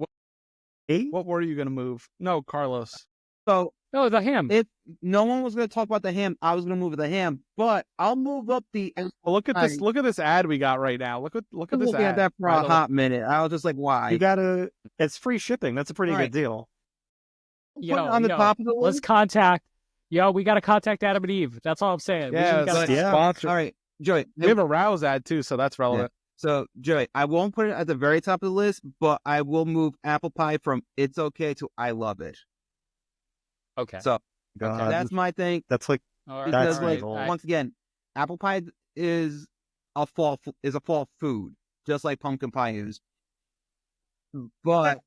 What were you gonna move? No, Carlos. So No, the ham. if no one was going to talk about the ham, I was going to move the ham, but I'll move up the. Well, look at this. Look at this ad we got right now. Look at I'm this looking ad. at that for by a the way. hot minute. I was just like, why? You gotta. It's free shipping. That's a pretty All good right. deal. Put it on the top of the Let's list. contact. We got to contact Adam and Eve. That's all I'm saying. Yeah, we gotta, it's yeah. sponsored. All right, Joey. We have a Rouse ad too, so that's relevant. So, Joey, I won't put it at the very top of the list, but I will move apple pie from it's okay to I love it. Okay. So God, that's my thing. that's like All right. Because, That's like, evil. once again, apple pie is a fall food, just like pumpkin pie is. But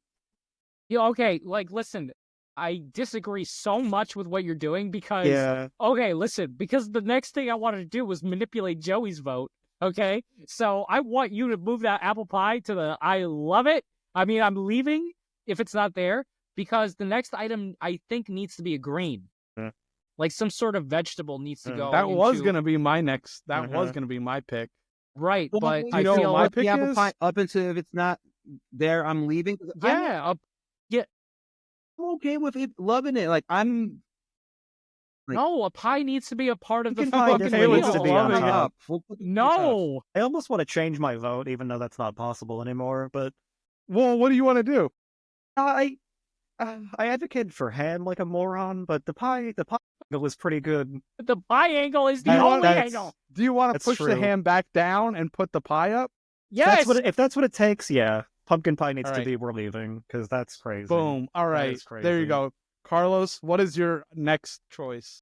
Okay. Like, listen, I disagree so much with what you're doing because. yeah. Okay, listen, because the next thing I wanted to do was manipulate Joey's vote. Okay, so I want you to move that apple pie to the I love it. I mean, I'm leaving if it's not there because the next item I think needs to be a green. Yeah. Like some sort of vegetable needs to go. That was into- gonna be my next. That was Uh-huh. gonna be my pick. right, well, but you I know feel what my like pick the apple is? pie up until if it's not there, I'm leaving. I'm okay with it, loving it. Like I'm. Like- no, a pie needs to be a part of the Pumpkin pie fucking definitely meal. needs to be on Loving top. We'll put the No, I almost want to change my vote, even though that's not possible anymore. But Well, what do you want to do? I advocated for ham like a moron, but the pie was pretty good. the pie angle is the That- only that's- angle. Do you want to That's push the true. ham back down and put the pie up? Yes, If that's what it takes, yeah. Pumpkin pie needs All to right. be we're leaving because that's crazy. Boom. All That right. is crazy. There you go. Carlos, what is your next choice?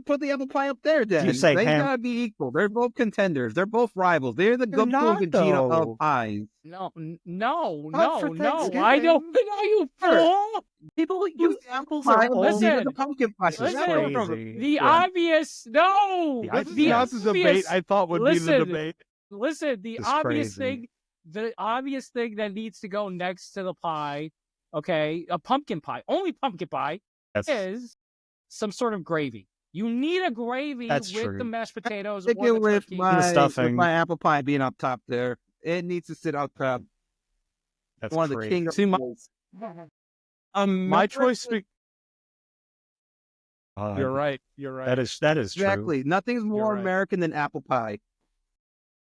Put the apple pie up there, then. You say they ham- gotta be equal. They're both contenders. They're both rivals. They're the They're Gupta not, and Vegeta though. of pies. no, for no. I Thanksgiving. don't know you fool. People use apples Pie are will all be Listen, the pumpkin pie. This is listen, crazy. The Yeah. obvious no. The This obvious- is not the debate obvious- I thought would be listen, the debate. Listen, the This is obvious crazy. thing, that needs to go next to the pie, okay, a pumpkin pie, only pumpkin pie, That's, is some sort of gravy. You need a gravy That's with true. the mashed potatoes Stick or it the with turkey. stuffing. my apple pie being up top there. It needs to sit up top. that's One of the crazy. king of See, my- pies. My choice. God, You're right. You're right. That is true. Exactly. Nothing's more right. American than apple pie.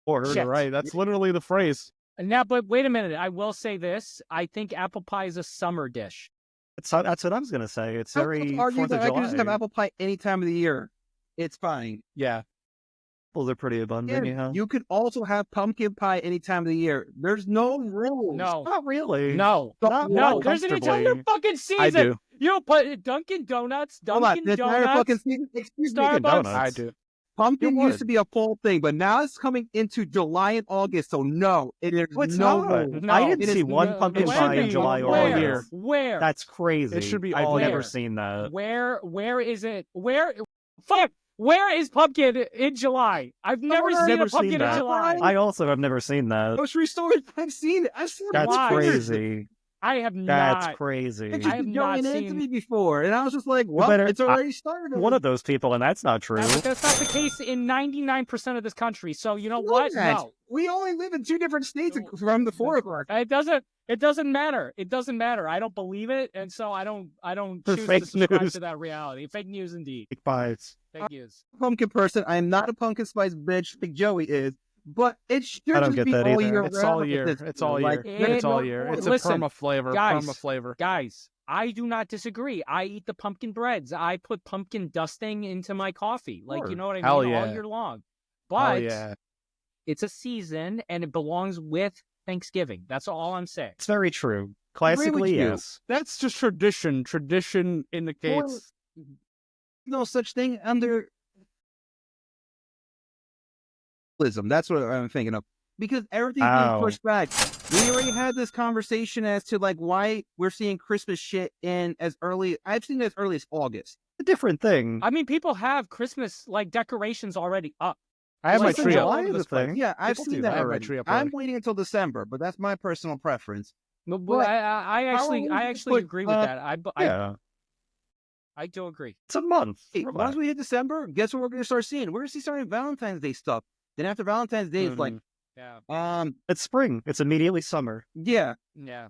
Or Shit. You're right. That's literally the phrase. Now, but wait a minute. I will say this. I think apple pie is a summer dish. that's what I was gonna say. It's I very would argue 4th of that I July. could just have apple pie any time of the year. It's fine. Yeah. Apples are pretty abundant. Yeah, Yeah. you could also have pumpkin pie any time of the year. There's no rules. No, Not really. no, Not no. There's an comfortably. entire fucking season. I do. You know, put Dunkin' Donuts, Hold on. Dunkin' The entire Donuts, fucking season. Excuse me. Starbucks. Donuts. I do. Pumpkin It used to would. be a fall thing, but now it's coming into July and August. So no, it is What's no. not? No, I didn't it see is one no- pumpkin it pie should in be July or all August. year. Where? That's crazy. It should be I've all never year. seen that. Where is it? Fuck! Where is pumpkin in July? I've never seen a never pumpkin in that. July. I also have never seen that. Grocery stores, I've seen it. I've seen it. That's Why? crazy. I have That's not. crazy. It's I just have been not going into seen- me before, and I was just like, well, better- it's already started. One of those people, and that's not true. That's not the case in 99% of this country. So you know No, what? Matt. No. We only live in 2 different states No. from the 4 of us. It doesn't matter. It doesn't matter. I don't believe it, and so I don't For choose fake to subscribe news. to that reality. Fake news indeed. Fake pies. Fake news. Pumpkin person. I am not a pumpkin spice bitch like Joey is, but it should I don't just get be that all either. year It's round. all at year. this It's point. all Like, year. it- It's all no, year. It's listen, a perma flavor. guys, Perma flavor. Guys, I do not disagree. I eat the pumpkin breads. I put pumpkin dusting into my coffee. Like, Sure. you know what I mean? Hell All yeah. year long. Oh But yeah. it's a season and it belongs with Thanksgiving. That's all I'm saying. It's very true. Agree Classically, with you. yes. That's just tradition. Tradition indicates. no such thing under. That's what I'm thinking of. Because everything's being Ow. pushed back. We already had this conversation as to like why we're seeing Christmas shit in as early. I've seen it as early as August. A different thing. I mean, people have Christmas like decorations already up. I have my Listen, tree Joe, up. July over is this a thing. place. Yeah, I've People seen do that that. I have my already. tree up I'm early. waiting until December, but that's my personal preference. But But I actually how actually put, agree with that. Yeah. I do agree. It's a month. Hey, Relax. once we hit December, guess what we're going to start seeing? We're going to see starting Valentine's Day stuff. Then after Valentine's Day, it's like, Yeah. It's spring. It's immediately summer. yeah, Yeah.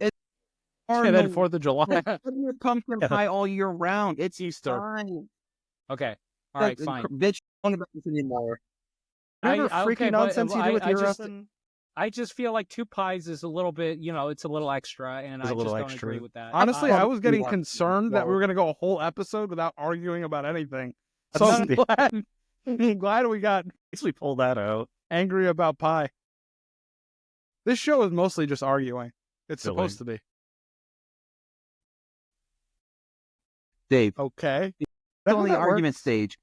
And then 4th of July. have your pumpkin Yeah. pie all year round. It's Easter. fine. Okay. All right, Like, fine. Bitch, don't about this anymore. Whatever okay, freaking but, nonsense you do with I your just, oven. I just feel like 2 pies is a little bit, it's a little extra, and It's I a little just don't extra. agree with that. Honestly, I was getting Yeah. concerned that we were going to go a whole episode without arguing about anything. So I'm That's- glad, I'm glad we got We pull that out. angry about pie. This show is mostly just arguing. It's Silly. supposed to be. Dave, Okay. it's That on the works. argument stage.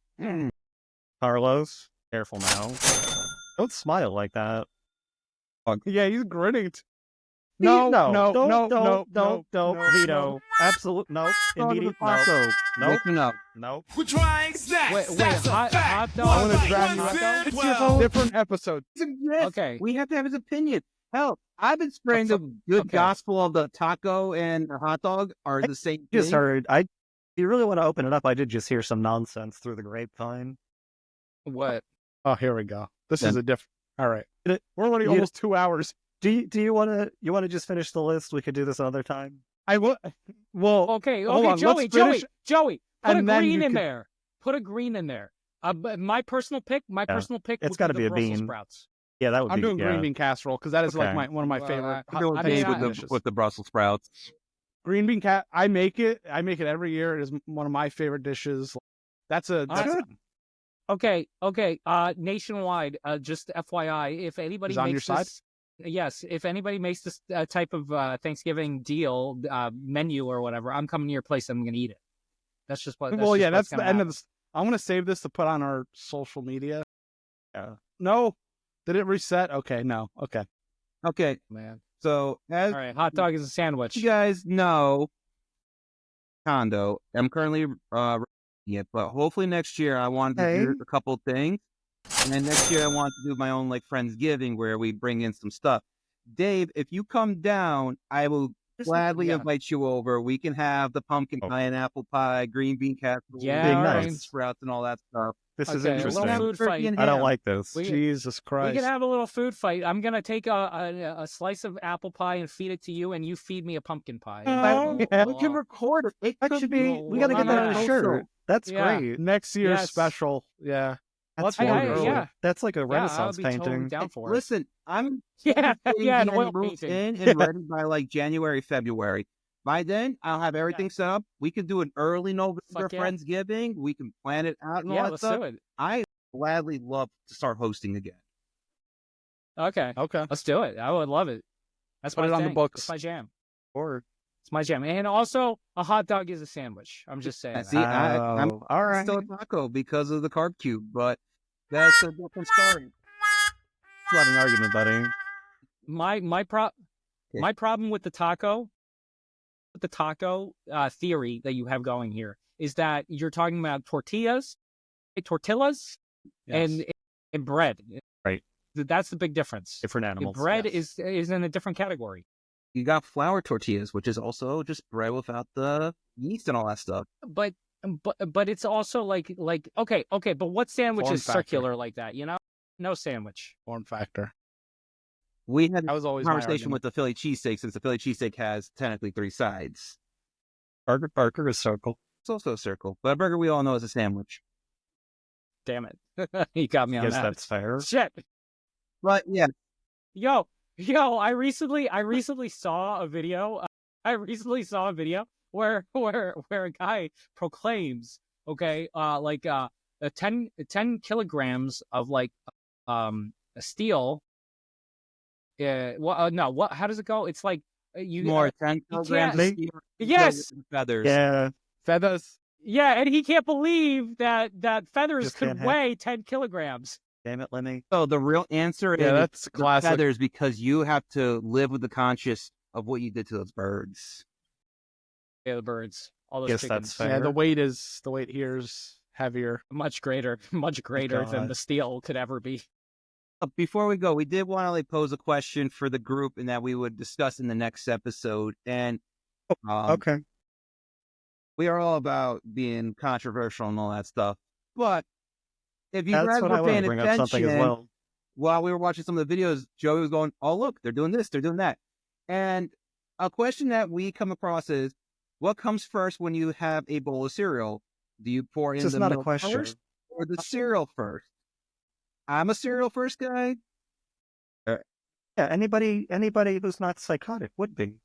Carlos, careful now. Don't smile like that. Yeah, he's grinning. No, No, no, don't, no, don't, no, don't, no, veto. no. Absolute, no, immediate, no, Taco. no, No. no. We're trying snacks. Wait, That's a hot fact. dog? I want to One drag you bite, out. it's your well. fault. Different episode. Okay. We have to have his opinion. Hell, I've been spreading the good okay. gospel of the taco and the hot dog are the same Just thing. heard. If you really want to open it up, I did just hear some nonsense through the grapevine. What? Oh, here we go. This Then- is a different. All right. It- We're already you- almost 2 hours. Do you want to just finish the list? We could do this another time. I will. Well, Okay, Hold okay, on, Joey, let's finish, Joey, put a and then green you in can- there. Put a green in there. But my personal pick, It's would gotta the be a Brussels bean. sprouts. Yeah, that would I'm be. doing yeah. green bean casserole because that is like Okay. one of my Well, favorite. I- I'm doing I Dave mean, with the Brussels sprouts. green bean cat. I make it. I make it every year. It is one of my favorite dishes. That's a. All right. That's, Okay. Nationwide, just FYI, if anybody Is on makes your side? this, yes, if anybody makes this type of Thanksgiving deal menu or whatever, I'm coming to your place. I'm gonna eat it. That's just what. well, yeah, that's what's the end of gonna this. I'm gonna save this to put on our social media. Yeah. No, did it reset? Okay, no. Okay. Okay, happen, man. so as All right, hot dog is a sandwich. you guys know, condo. I'm currently it, but hopefully next year I want to do Hey. a couple things, and then next year I want to do my own like Friendsgiving where we bring in some stuff. Dave, if you come down, I will gladly yeah. invite you over. We can have the pumpkin Oh. pie and apple pie, green bean casserole, Yeah, Being all right. nice. sprouts, and all that stuff. This is Okay, a little interesting. food Turkey fight. and I don't ham. like this. We- Jesus We Christ. can have a little food fight. I'm gonna take a slice of apple pie and feed it to you, and you feed me a pumpkin pie. And Oh, we'll- yeah. We can record it. It That could should be. We well, gotta get no, that on no, a no. shirt. That's Yeah. great. Next year's Yes. special. Yeah. That's Let's Hey, work early. yeah. That's like a Yeah, I would Renaissance be painting. totally down for it. Listen, I'm Yeah, yeah, an getting oil moved painting. in and ready by like January, February. By then, I'll have everything set up. We can do an early November Fuck yeah. Friendsgiving. We can plan it out and all Yeah, that let's stuff. do it. I gladly love to start hosting again. Okay, Okay. let's do it. I would love it. That's Put my it on the thing. books. It's my jam. Or It's my jam. And also, a hot dog is a sandwich. I'm just saying. See, that. I'm all right. still a taco because of the carb cube, but That's a different story. It's not an argument, buddy. My problem with the taco theory that you have going here is that you're talking about tortillas, Yes. and bread. Right. That's the big difference. Different animals. Bread yes. is in a different category. You got flour tortillas, which is also just bread without the yeast and all that stuff. But it's also like okay, but what sandwich Form is factor. circular like that? No sandwich. Form factor. We had That was a always my conversation argument. with the Philly cheesesteak, since the Philly cheesesteak has technically 3 sides. Burger is circle. It's also a circle, but a burger we all know is a sandwich. Damn it, you got me on Guess that. that's fair. Shit. But yeah, Yo, I recently saw a video. Where a guy proclaims, okay, like 10 kilograms of like steel. How does it go? It's like you more 10 you kilograms can't- of steel, Yes. feathers. Yeah. Feathers. Yeah, and he can't believe that feathers Just could can't have- weigh 10 kilograms. Damn it, Lemmy. So the real answer Yeah, is that's the classic. feathers, because you have to live with the conscious of what you did to those birds. Yeah, the birds, all those Guess chickens, that's fair. Yeah, the weight here is heavier. much greater than God. the steel could ever be. Before we go, we did want to pose a question for the group and that we would discuss in the next episode. And Okay. we are all about being controversial and all that stuff. But if you That's guys what were I want paying to bring up something as attention, well. while we were watching some of the videos, Joey was going, "Oh, look, they're doing this, they're doing that." And a question that we come across is, what comes first when you have a bowl of cereal? Do you pour in This is the not a milk question. first or the cereal first? I'm a cereal first guy. Yeah, anybody who's not psychotic would be.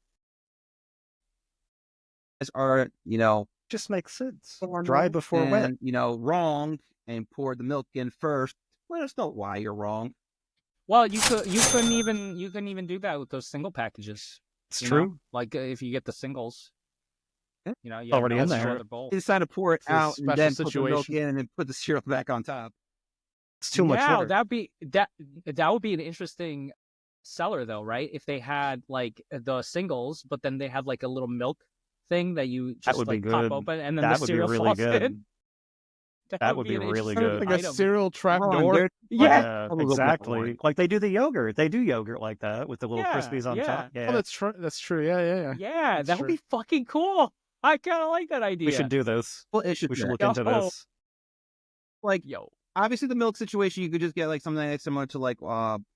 As are, Just makes sense. formal Dry before and, wet. wrong and pour the milk in first. Let us know why you're wrong. Well, you couldn't even do that with those single packages. It's you true. know? Like if you get the singles, Yeah. you Already have in no there. other bowl. You decide to pour it It's a out and special then put the milk situation. in and then put the cereal back on top. It's too much Now work. that would be an interesting seller though, right? If they had like the singles, but then they had like a little milk thing that you just would be like pop good. open and then That the would be cereal really falls good. in. That would be an really interesting good. Like a item. cereal trap Come on, door. they're- Yeah. Oh, look, exactly. boring. Like they do the yogurt. They do yogurt like that with the little Yeah, crispies on yeah. top. Yeah, Oh, that's true. That's true. Yeah. Yeah, That's that would true. be fucking cool. I kind of like that idea. we should do this. Well, it should We should be. look into Yo. this. Like, Yo, obviously the milk situation, you could just get like something that's similar to like,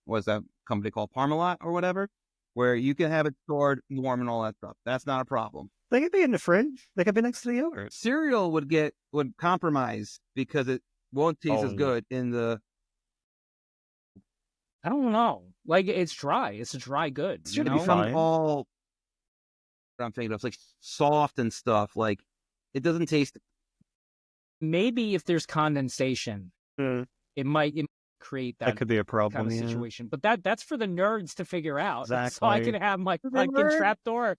what's that company called, Parmalat or whatever, where you can have it stored warm and all that stuff. That's not a problem. They could be in the fridge. They could be next to the yogurt. Cereal would compromise because it won't taste as Oh. good in the. I don't know. Like it's dry. It's a dry good. It You should be know? fine. Become all. What I'm thinking of, like soft and stuff. Like it doesn't taste. Maybe if there's condensation, Mm. it might create That that could be a kind problem. of Yeah. situation. But that's for the nerds to figure out. So I Exactly. can have my the fucking nerd. trapdoor.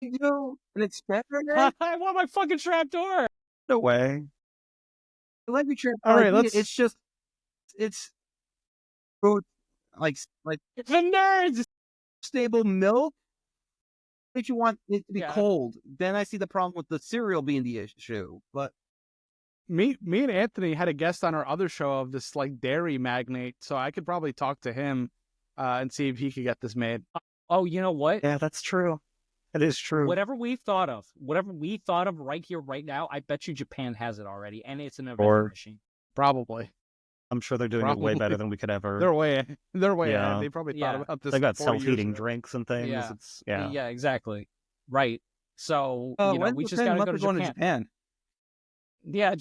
You know, and it's better. I want my fucking trapdoor. No way. Let me try. All right, let's- It's just. It's. Fruit, like The nerds. stable milk. If you want it to be Yeah. cold, then I see the problem with the cereal being the issue. But Me and Anthony had a guest on our other show of this like dairy magnate, so I could probably talk to him and see if he could get this made. Oh, you know what? Yeah, that's true. It is true. Whatever we thought of right here, right now, I bet you Japan has it already, and it's an event Or- machine. Probably. I'm sure they're doing it way Probably. better than we could ever. They're way Yeah. ahead. They probably Yeah. thought about this. They got 4 years self-heating ago. drinks and things. Yeah. It's yeah. Yeah, exactly. Right. So when's we the just plan? gotta When go we're to going Japan. to Japan. Yeah,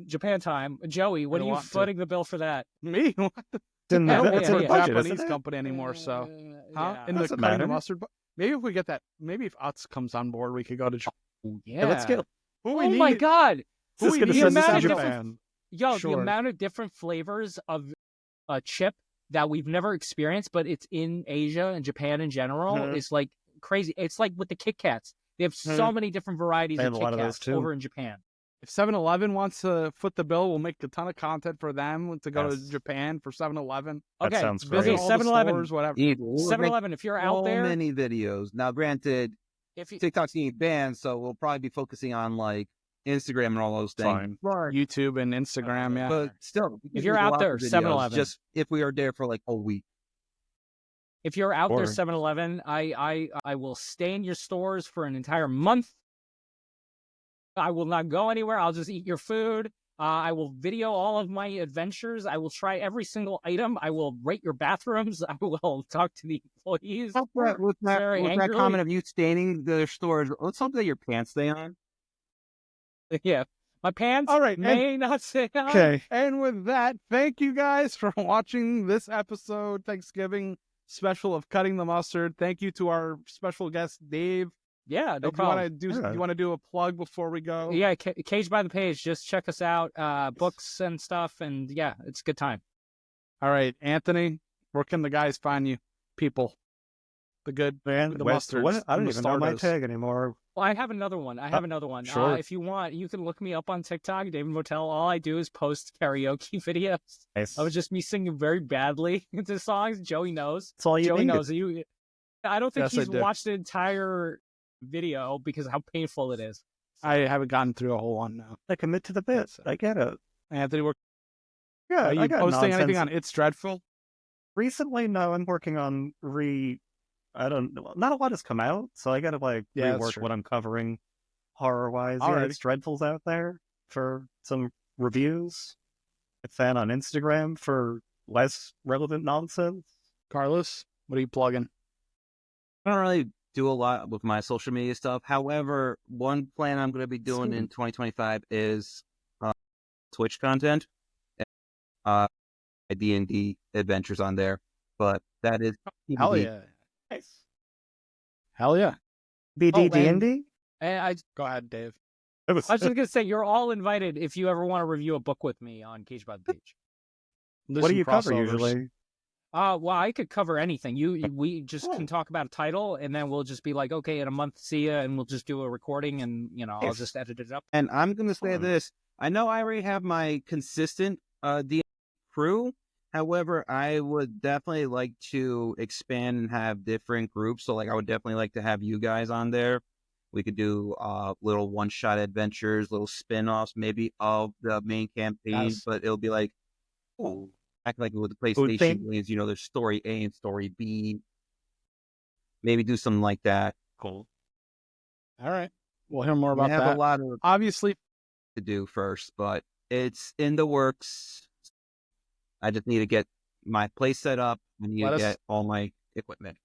Japan time. Joey, what I are you want to. footing the bill for that? Me? It's in the, Yeah, it's in yeah, the yeah. budget, Japanese isn't it? company anymore, so Yeah. in the Doesn't cutting the matter. mustard. Maybe if we get that, maybe if Utz comes on board, we could go to Japan. Yeah. Let's go. Who we Oh need? my god. Who This we is gonna need send is us to amount of Japan. Yo, Sure. the amount of different flavors of a chip that we've never experienced, but it's in Asia and Japan in general, Mhm. is like crazy. It's like with the Kit Kats. They have so many different varieties They of have a Kit lot of those Kats too. over in Japan. If 7-Eleven wants to foot the bill, we'll make a ton of content for them to go Yes. to Japan for 7-Eleven. That Okay, sounds Visit great. okay, all the 7-Eleven. stores, whatever. Either. We would make 7-Eleven, if you're out so there, many videos. Now, granted, if you, TikTok's getting banned, so we'll probably be focusing on like Instagram and all those things. Fine. But, YouTube and Instagram, yeah. but still, If you're we do out lots there, of videos, 7-Eleven. just if we are there for like a week. if you're out there, Or- 7-Eleven, I will stay in your stores for an entire month. I will not go anywhere. I'll just eat your food. I will video all of my adventures. I will try every single item. I will rate your bathrooms. I will talk to the employees. With Very that angrily. comment of you staining their stores, let's hope that your pants stay on. Yeah. My pants All right, may not stay on. Okay. And with that, thank you guys for watching this episode, Thanksgiving special of Cutting the Mustard. Thank you to our special guest, Dave. Yeah, no Do you want problem. to do? You want to do a plug before we go? Yeah, Cage by the Page. Just check us out. Books and stuff. And yeah, it's a good time. All right, Anthony. Where can the guys find you? People, the good Man, the West, mustards. what? I don't the even know my mustardos. tag anymore. Well, I have another one. sure. If you want, you can look me up on TikTok, David Motel. All I do is post karaoke videos. Nice. I was just me singing very badly into songs. Joey knows. That's all you Joey need. knows. I don't think Yes, I he's do. watched the entire video because of how painful it is. I haven't gotten through a whole one now. I commit to the bit. That's it. I get it. Anthony, Yeah, are you I got posting anything nonsense. on It's Dreadful? Recently, no, I'm working on I don't know. Not a lot has come out, so I gotta like Yeah, that's rework true. what I'm covering horror-wise. Alrighty. Yeah, It's Dreadful's out there for some reviews. It's fan on Instagram for less relevant nonsense. Carlos, what are you plugging? I don't really do a lot with my social media stuff. However, one plan I'm going to be doing in 2025 is Twitch content, D&D adventures on there. But that is Hell TBD. yeah. Nice. Hell yeah. BD and- D&D? And I Go ahead, Dave. It was, I was just gonna say you're all invited if you ever want to review a book with me on Cage by the Page. There's what do some you cover crossovers. usually? Well, I could cover anything. We just can talk about a title, and then we'll just be like, okay, in a month, see ya, and we'll just do a recording, and I'll Nice. just edit it up. And I'm going to say Fun. this. I know I already have my consistent D&D crew. However, I would definitely like to expand and have different groups. So, like, I would definitely like to have you guys on there. We could do little one-shot adventures, little spin-offs, maybe of the main campaign, Yes. but it'll be like, act like with the Food PlayStation thing? games, there's story A and story B. Maybe do something like that. Cool. All right. We'll hear more We about have that. a lot of Obviously, to do first, but it's in the works. I just need to get my place set up. I need Let to us- get all my equipment.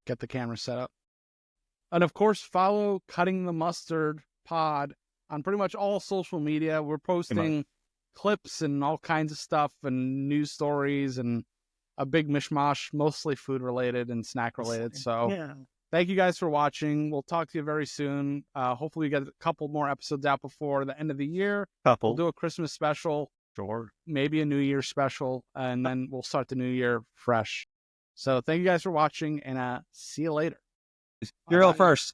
get the camera set up. And of course, follow Cutting the Mustard pod on pretty much all social media. We're posting clips and all kinds of stuff and news stories and a big mishmash, mostly food related and snack related. So Yeah. thank you guys for watching. We'll talk to you very soon. Hopefully we get a couple more episodes out before the end of the year. Couple. We'll do a Christmas special, Sure. maybe a New Year special, and then we'll start the new year fresh. So thank you guys for watching, and see you later. You're Bye. first.